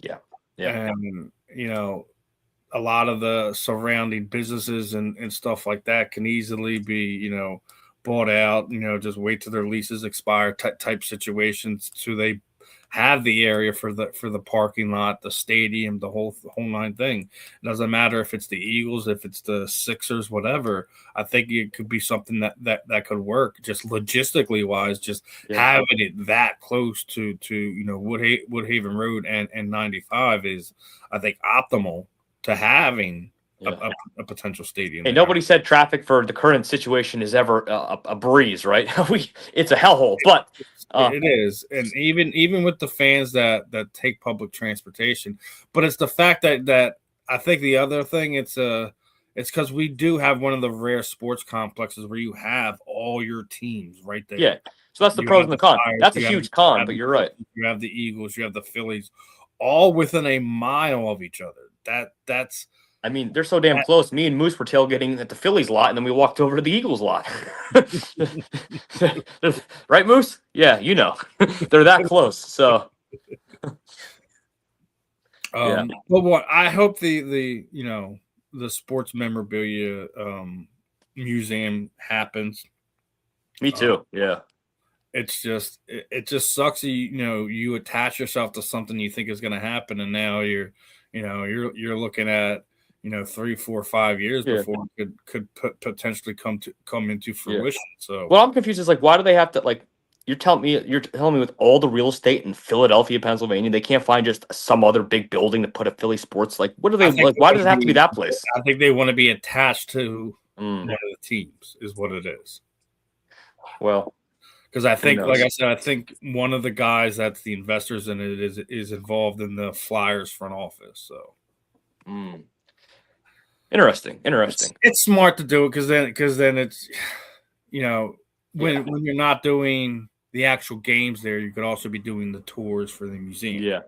Yeah. And a lot of the surrounding businesses and stuff like that can easily be bought out. Just wait till their leases expire type situations, so they have the area for the parking lot, the stadium, the whole nine thing. It doesn't matter if it's the Eagles, if it's the Sixers, whatever. I think it could be something that could work just logistically wise, just having it that close to Woodhaven Road and 95 is, I think, optimal to having a potential stadium. Hey, nobody said traffic for the current situation is ever a breeze, right? It's a hellhole, but it is, and even with the fans that take public transportation, but it's the fact that I think the other thing it's because we do have one of the rare sports complexes where you have all your teams right there. Yeah, so that's the pros and the cons. That's a huge con, but you're right. You have the Eagles, you have the Phillies, all within a mile of each other. That's. I mean, they're so damn close. Me and Moose were tailgating at the Phillies lot, and then we walked over to the Eagles lot. Right, Moose? Yeah, they're that close. So, but what I hope the sports memorabilia museum happens. Me too. Yeah. It's just it just sucks. You attach yourself to something you think is going to happen, and now you're looking at 3, 4, 5 years before it could potentially come into fruition. So what I'm confused is why do they have to you're telling me with all the real estate in Philadelphia, Pennsylvania, they can't find just some other big building to put a Philly sports what do they why does it have to be that place? I think they want to be attached to one of the teams is what it is. Well, because I think, like I said, I think one of the guys that's the investors in it is involved in the Flyers front office. So. Interesting. It's smart to do it because then it's when you're not doing the actual games there, you could also be doing the tours for the museum. Yeah.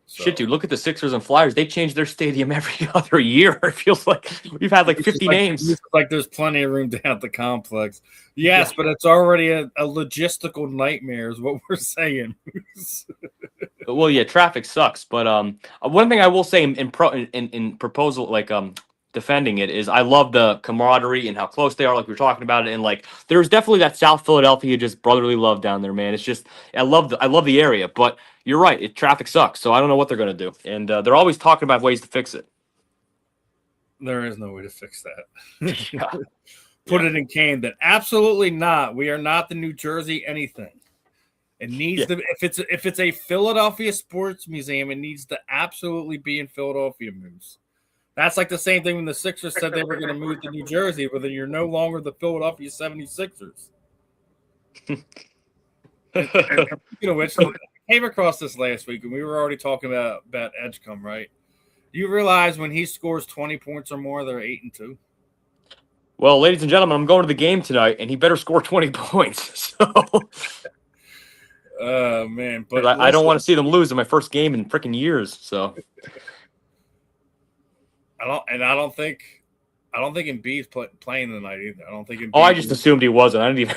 So. Shit, dude, look at the Sixers and Flyers. They change their stadium every other year. It feels like we've had 50 names. It's like there's plenty of room down at the complex. Yes, but it's already a logistical nightmare is what we're saying. Well, yeah, traffic sucks. But one thing I will say in proposal, defending it is I love the camaraderie and how close they are, like we were talking about it, and there's definitely that South Philadelphia just brotherly love down there, man. It's just I love the area, but you're right, traffic sucks, so I don't know what they're gonna do, and they're always talking about ways to fix it. There is no way to fix that. Put it in Camden. Absolutely not. We are not the New Jersey anything. It needs to. If it's a Philadelphia sports museum, it needs to absolutely be in Philadelphia, Moose. That's like the same thing when the Sixers said they were going to move to New Jersey, but then you're no longer the Philadelphia 76ers. Which I came across this last week, and we were already talking about Edgecombe, right? Do you realize when he scores 20 points or more, they're 8-2? Well, ladies and gentlemen, I'm going to the game tonight, and he better score 20 points. So. Oh, man. But I don't want to see them lose in my first game in freaking years, so. I don't think Embiid's playing tonight either. I don't think. Embiid I just assumed he wasn't. I didn't even.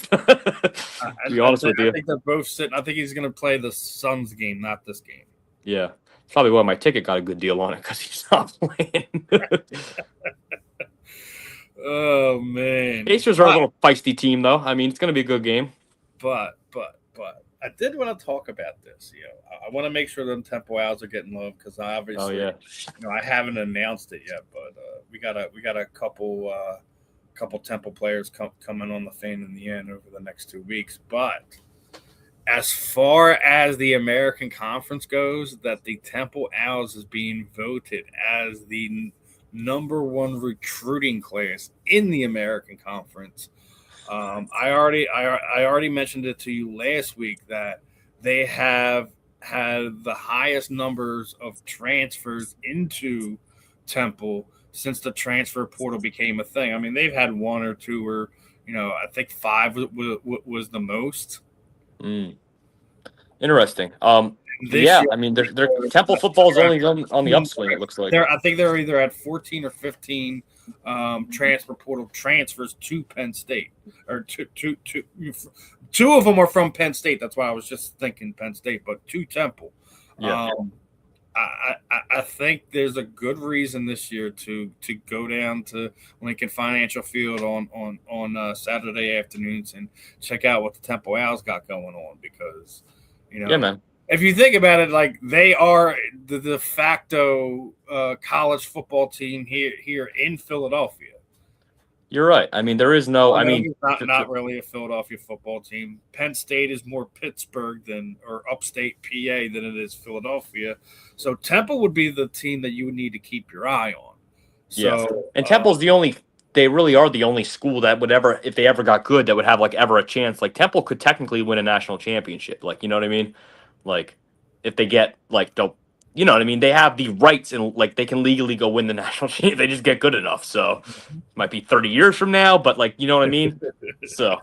To be honest with you, I think they're both sitting. I think he's going to play the Suns game, not this game. Yeah, probably why my ticket got a good deal on it because he's not playing. Oh man, Pacers are a little feisty team, though. I mean, it's going to be a good game. But I did want to talk about this. I want to make sure them Temple Owls are getting love because obviously, I haven't announced it yet, but we got a couple Temple players coming on the fan in the end over the next 2 weeks. But as far as the American Conference goes, that the Temple Owls is being voted as the number one recruiting class in the American Conference. I already mentioned it to you last week that they have had the highest numbers of transfers into Temple since the transfer portal became a thing. I mean, they've had one or two, or I think 5 was the most. Interesting. This year, I mean, their Temple football is only on the upswing. It looks like. I think they're either at 14 or 15 transfer portal transfers to Penn State, or two of them are from Penn State. That's why I was just thinking Penn State, but to Temple. Yeah. I think there's a good reason this year to go down to Lincoln Financial Field on Saturday afternoons and check out what the Temple Owls got going on, because yeah, man. If you think about it, like, they are the de facto college football team here in Philadelphia. You're right. I mean, there is no. I mean, it's not really a Philadelphia football team. Penn State is more Pittsburgh or upstate PA than it is Philadelphia. So Temple would be the team that you would need to keep your eye on. So, and Temple's the only. They really are the only school that would ever, if they ever got good, that would have like ever a chance. Like, Temple could technically win a national championship. Like, you know what I mean? Like, if they get like you know what I mean? They have the rights, and like they can legally go win the national championship. They just get good enough. So it might be 30 years from now, but like, you know what I mean? So,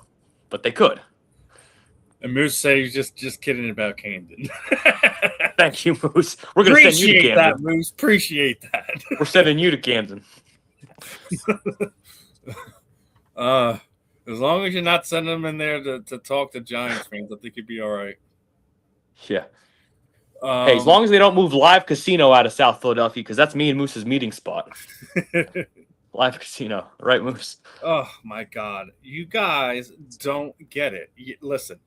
but they could. And Moose said he's just kidding about Camden. Thank you, Moose. We're gonna send you to Camden. That, Moose. Appreciate that. We're sending you to Camden. As long as you're not sending them in there to talk to Giants fans, I think you'd be all right. Yeah. Hey, as long as they don't move Live Casino out of South Philadelphia, because that's me and Moose's meeting spot. Live Casino, right, Moose? Oh my God, you guys don't get it. Listen,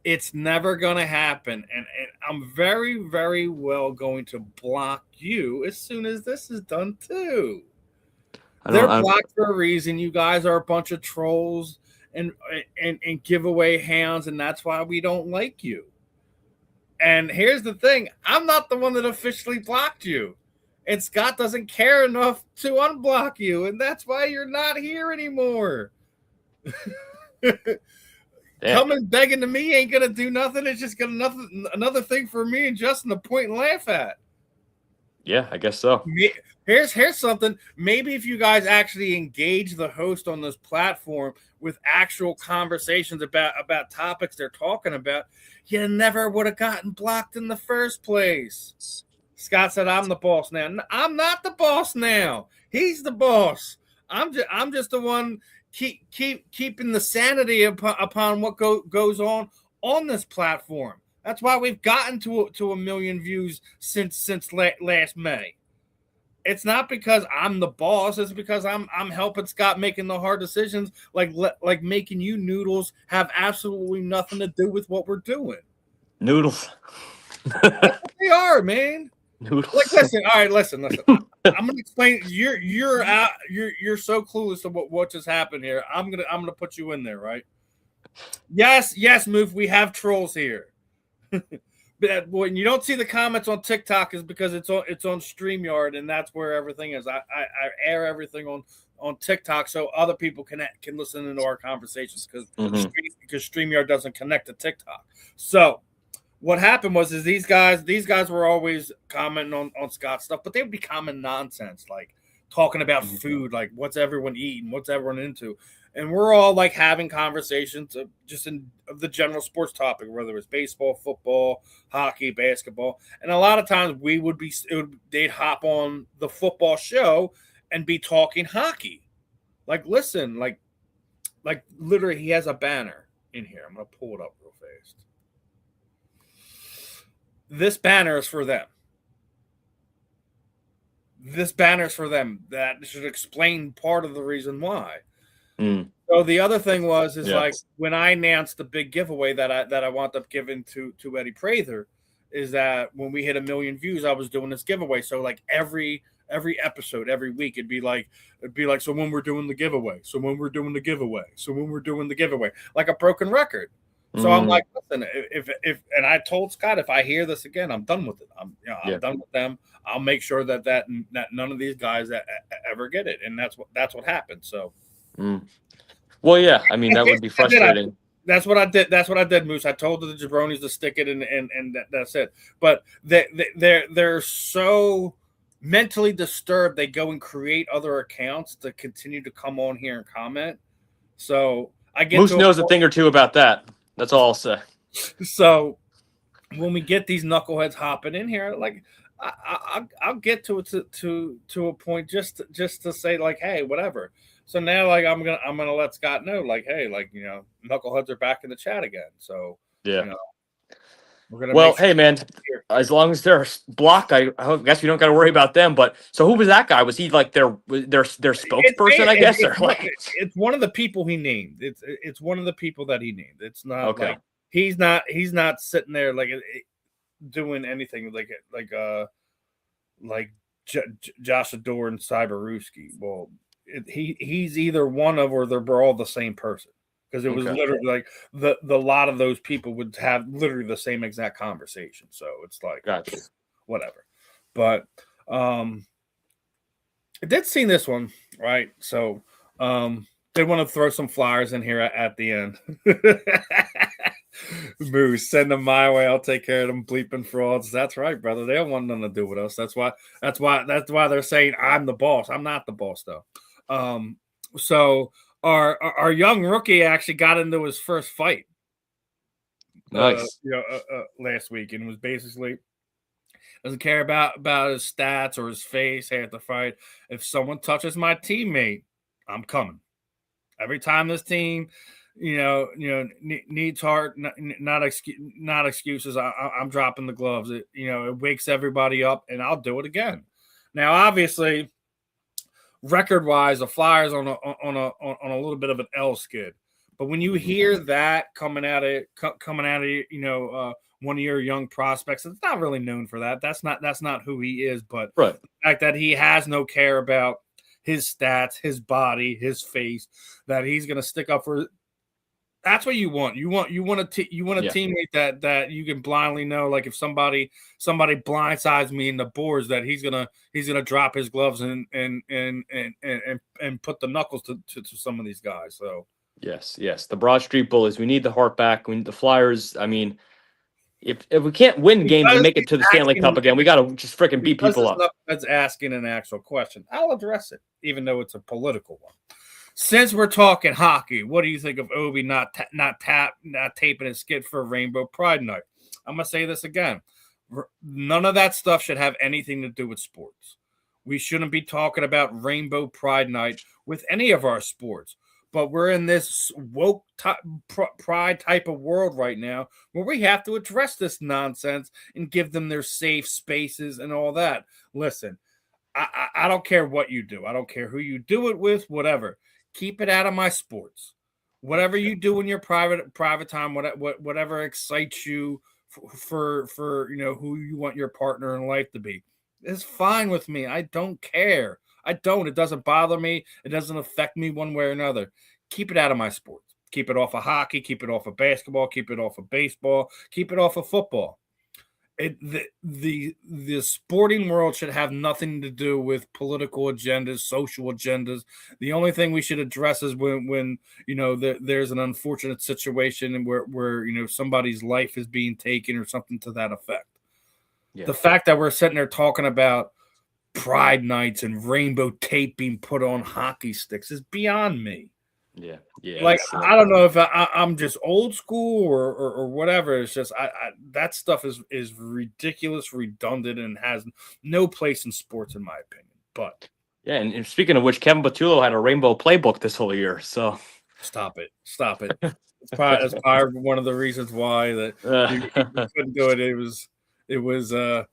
it's never gonna happen, and I'm very, very well going to block you as soon as this is done too. They're blocked for a reason. You guys are a bunch of trolls and giveaway hounds, and that's why we don't like you. And here's the thing. I'm not the one that officially blocked you. And Scott doesn't care enough to unblock you, and that's why you're not here anymore. Coming begging to me ain't going to do nothing. It's just another thing for me and Justin to point and laugh at. Yeah, I guess so. Here's something. Maybe if you guys actually engage the host on this platform with actual conversations about topics they're talking about, you never would have gotten blocked in the first place. Scott said, "I'm the boss now." I'm not the boss now. He's the boss. I'm just the one keeping the sanity upon what goes on this platform. That's why we've gotten to 1 million views since last May. It's not because I'm the boss. It's because I'm helping Scott making the hard decisions, like making you noodles have absolutely nothing to do with what we're doing. Noodles. They are, man. Noodles. Like, listen. All right, listen. I'm gonna explain. You're so clueless to what just happened here. I'm gonna put you in there, right? Yes, Move. We have trolls here. But when you don't see the comments on TikTok is because it's on StreamYard, and that's where everything is. I air everything on TikTok so other people can listen into our conversations, because StreamYard doesn't connect to TikTok. So what happened was these guys were always commenting on Scott's stuff, but they would be commenting nonsense, like talking about food, like what's everyone eating, what's everyone into. And we're all like having conversations of the general sports topic, whether it's baseball, football, hockey, basketball. And a lot of times they'd hop on the football show and be talking hockey. Like, listen, like literally he has a banner in here. I'm going to pull it up real fast. This banner is for them. That should explain part of the reason why. So the other thing was like when I announced the big giveaway that I wound up giving to Eddie Prather, is that when we hit 1 million views, I was doing this giveaway. So like every episode, every week, it'd be like, so when we're doing the giveaway, like a broken record. So I'm like, listen, if and I told Scott, if I hear this again, I'm done with it. I'm done with them. I'll make sure that none of these guys ever get it, and that's what happened. So. Well, yeah, I mean, that would be frustrating. That's what I did. That's what I did, Moose. I told the jabronis to stick it, and that's it. But they're so mentally disturbed. They go and create other accounts to continue to come on here and comment. So I get Moose knows a thing or two about that. That's all I'll say. So when we get these knuckleheads hopping in here, like I'll get to a point just to say like, hey, whatever. So now, like, I'm gonna let Scott know, like, hey, like, knuckleheads are back in the chat again. So yeah, we're gonna. Well, hey man, as long as they're blocked, I guess we don't got to worry about them. But so who was that guy? Was he like their spokesperson? I guess it's one of the people he named. It's one of the people that he named. It's not okay. Like he's not sitting there like doing anything like Josh Adore and Cyberewski. Well. He's either one of or they're all the same person, because it was literally like the lot of those people would have literally the same exact conversation. So it's like gotcha. Whatever. But I did see this one, right? So they want to throw some flyers in here at the end. Moose, send them my way. I'll take care of them bleeping frauds. That's right, brother. They don't want nothing to do with us. That's why they're saying I'm the boss. I'm not the boss though. So our young rookie actually got into his first fight. Nice. Last week, and was basically doesn't care about his stats or his face at the fight. If someone touches my teammate, I'm coming. Every time this team, needs heart, not excuses. I'm dropping the gloves. It wakes everybody up, and I'll do it again. Now, obviously, record-wise, the Flyers on a little bit of an L skid. But when you hear that coming out of one of your young prospects, it's not really known for that. That's not who he is. But right. The fact that he has no care about his stats, his body, his face, that he's going to stick up for. That's what you want. You want a teammate that you can blindly know, like if somebody blindsides me in the boards, that he's gonna drop his gloves and put the knuckles to some of these guys. So yes, the Broad Street Bullies. We need the heart back. We need the Flyers. I mean, if we can't win games and make it to the Stanley Cup again, we got to just freaking beat people up. That's asking an actual question. I'll address it, even though it's a political one. Since we're talking hockey, what do you think of Obi not taping his skid for Rainbow Pride Night? I'm gonna say this again. None of that stuff should have anything to do with sports. We shouldn't be talking about Rainbow Pride Night with any of our sports. But we're in this woke pride type of world right now where we have to address this nonsense and give them their safe spaces and all that. Listen, I don't care what you do. I don't care who you do it with, whatever. Keep it out of my sports. Whatever you do in your private time, whatever excites you for who you want your partner in life to be, is fine with me. I don't care. It doesn't bother me. It doesn't affect me one way or another. Keep it out of my sports. Keep it off of hockey. Keep it off of basketball. Keep it off of baseball. Keep it off of football. The sporting world should have nothing to do with political agendas, social agendas. The only thing we should address is when there's an unfortunate situation and where somebody's life is being taken or something to that effect. Yeah. The fact that we're sitting there talking about Pride nights and rainbow tape being put on hockey sticks is beyond me. Yeah. Like I don't know if I'm just old school or whatever. It's just that stuff is ridiculous, redundant, and has no place in sports, in my opinion. But yeah, and speaking of which, Kevin Patullo had a rainbow playbook this whole year. So stop it. It's probably one of the reasons why that he couldn't do it. It was the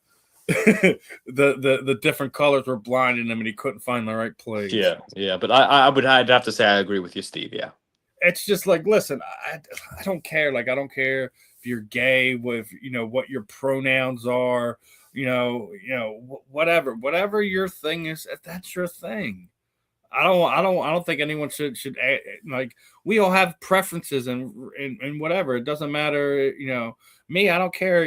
different colors were blinding him and he couldn't find the right place. Yeah. But I'd have to say I agree with you, Steve. Yeah. It's just like, listen, I don't care. Like, I don't care if you're gay, with what your pronouns are, whatever your thing is, if that's your thing. I don't think anyone should like, we all have preferences and whatever. It doesn't matter, me, I don't care,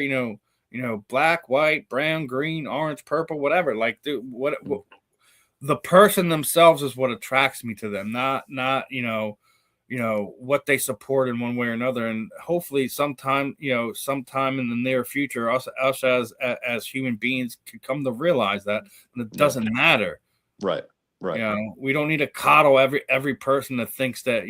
black, white, brown, green, orange, purple, whatever. Like, dude, what the person themselves is what attracts me to them, not what they support in one way or another. And hopefully sometime in the near future, us as human beings can come to realize that it doesn't matter. Right. We don't need to coddle every person that thinks that,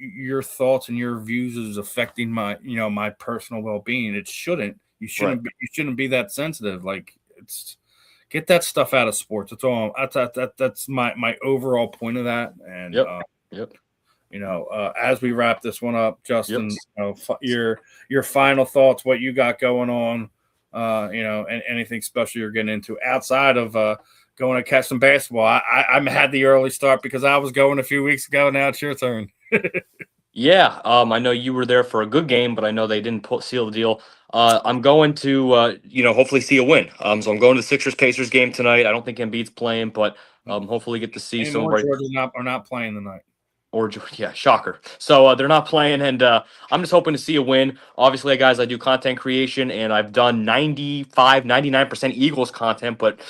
your thoughts and your views is affecting my personal well-being. It shouldn't. You shouldn't be that sensitive. Like, get that stuff out of sports. That's all. That's my overall point of that. And as we wrap this one up, Justin, your final thoughts, what you got going on, and anything special you're getting into outside of going to catch some basketball. I had the early start because I was going a few weeks ago. Now it's your turn. Yeah, I know you were there for a good game, but I know they didn't seal the deal. I'm going to, hopefully see a win. So I'm going to the Sixers-Pacers game tonight. I don't think Embiid's playing, but hopefully get to see some. Georgia are not playing tonight. Shocker. So they're not playing, and I'm just hoping to see a win. Obviously, guys, I do content creation, and I've done 99% Eagles content, but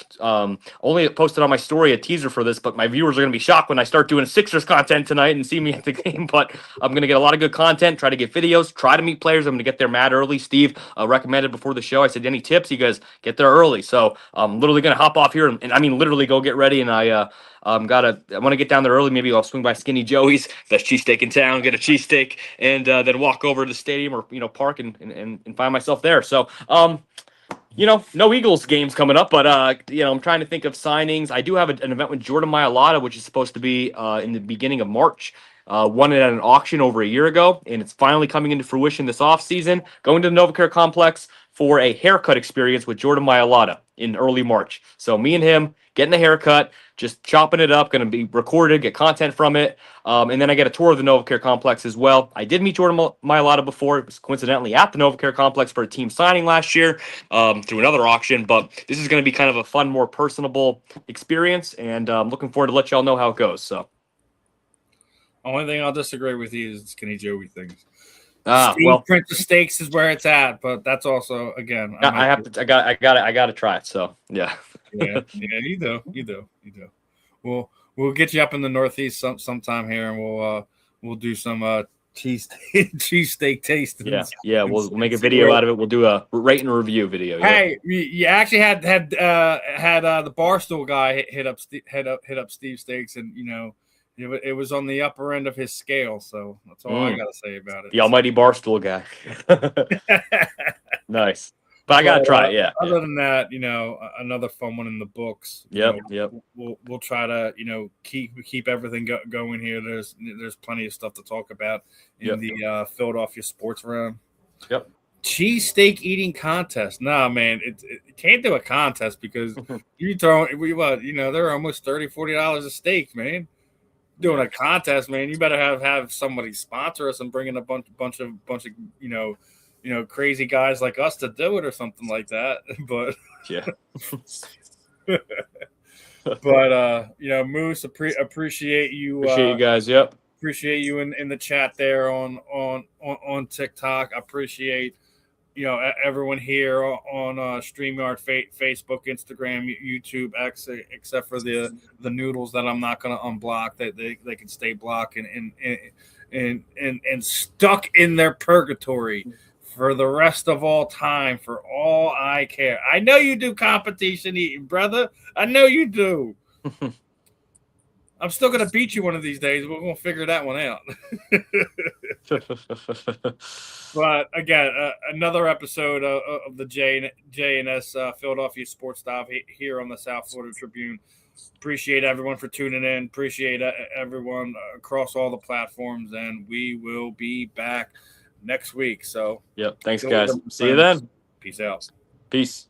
only posted on my story a teaser for this. But my viewers are going to be shocked when I start doing Sixers content tonight and see me at the game. But I'm going to get a lot of good content, try to get videos, try to meet players. I'm going to get there mad early. Steve recommended before the show. I said, any tips? You guys get there early. So I'm literally going to hop off here and I mean, literally go get ready. And I want to get down there early. Maybe I'll swing by Skinny Joey's, best cheesesteak in town, get a cheesesteak, and then walk over to the stadium or park and find myself there. So no Eagles games coming up, but I'm trying to think of signings. I do have an event with Jordan Mailata, which is supposed to be in the beginning of March. Won it at an auction over a year ago, and it's finally coming into fruition this offseason. Going to the NovaCare Complex for a haircut experience with Jordan Mailata in early March. So me and him getting a haircut, just chopping it up, going to be recorded, get content from it. And then I get a tour of the NovaCare Complex as well. I did meet Jordan Mailata before. It was coincidentally at the NovaCare Complex for a team signing last year through another auction. But this is going to be kind of a fun, more personable experience. And I'm looking forward to let y'all know how it goes. So. Only thing I'll disagree with you is Skinny Joey things. Princess Steaks is where it's at, but that's also again. I got to try it. So yeah. yeah, you do. We'll get you up in the Northeast sometime here, and we'll do some cheesesteak tasting. Yeah. We'll make a video out of it. We'll do a rate and review video. Hey, you actually had the Barstool guy hit up Steve Steaks, and it was on the upper end of his scale, so that's all I gotta say about it. The almighty Barstool guy. Nice. But I gotta try it, yeah. Other than that, another fun one in the books. Yep. We'll try to, keep everything going here. There's plenty of stuff to talk about in the Philadelphia sports realm. Yep. Cheesesteak eating contest. Nah, man, it can't do a contest because they're almost $30-$40 a steak, man. Doing a contest, man, you better have somebody sponsor us and bring in a bunch of crazy guys like us to do it or something like that. But yeah. But Moose, appreciate you. Appreciate you guys. Yep. Appreciate you in the chat there on TikTok. I appreciate everyone here on StreamYard, Facebook, Instagram, YouTube, X, except for the noodles that I'm not going to unblock. That they can stay blocked and stuck in their purgatory for the rest of all time, for all I care. I know you do competition eating, brother. I know you do. I'm still going to beat you one of these days. We're going to figure that one out. But again, another episode of the J&S Philadelphia Sports Dive here on the South Florida Tribune. Appreciate everyone for tuning in. Appreciate everyone across all the platforms, and we will be back next week. So, yep. Thanks, guys. See you then. Peace out. Peace.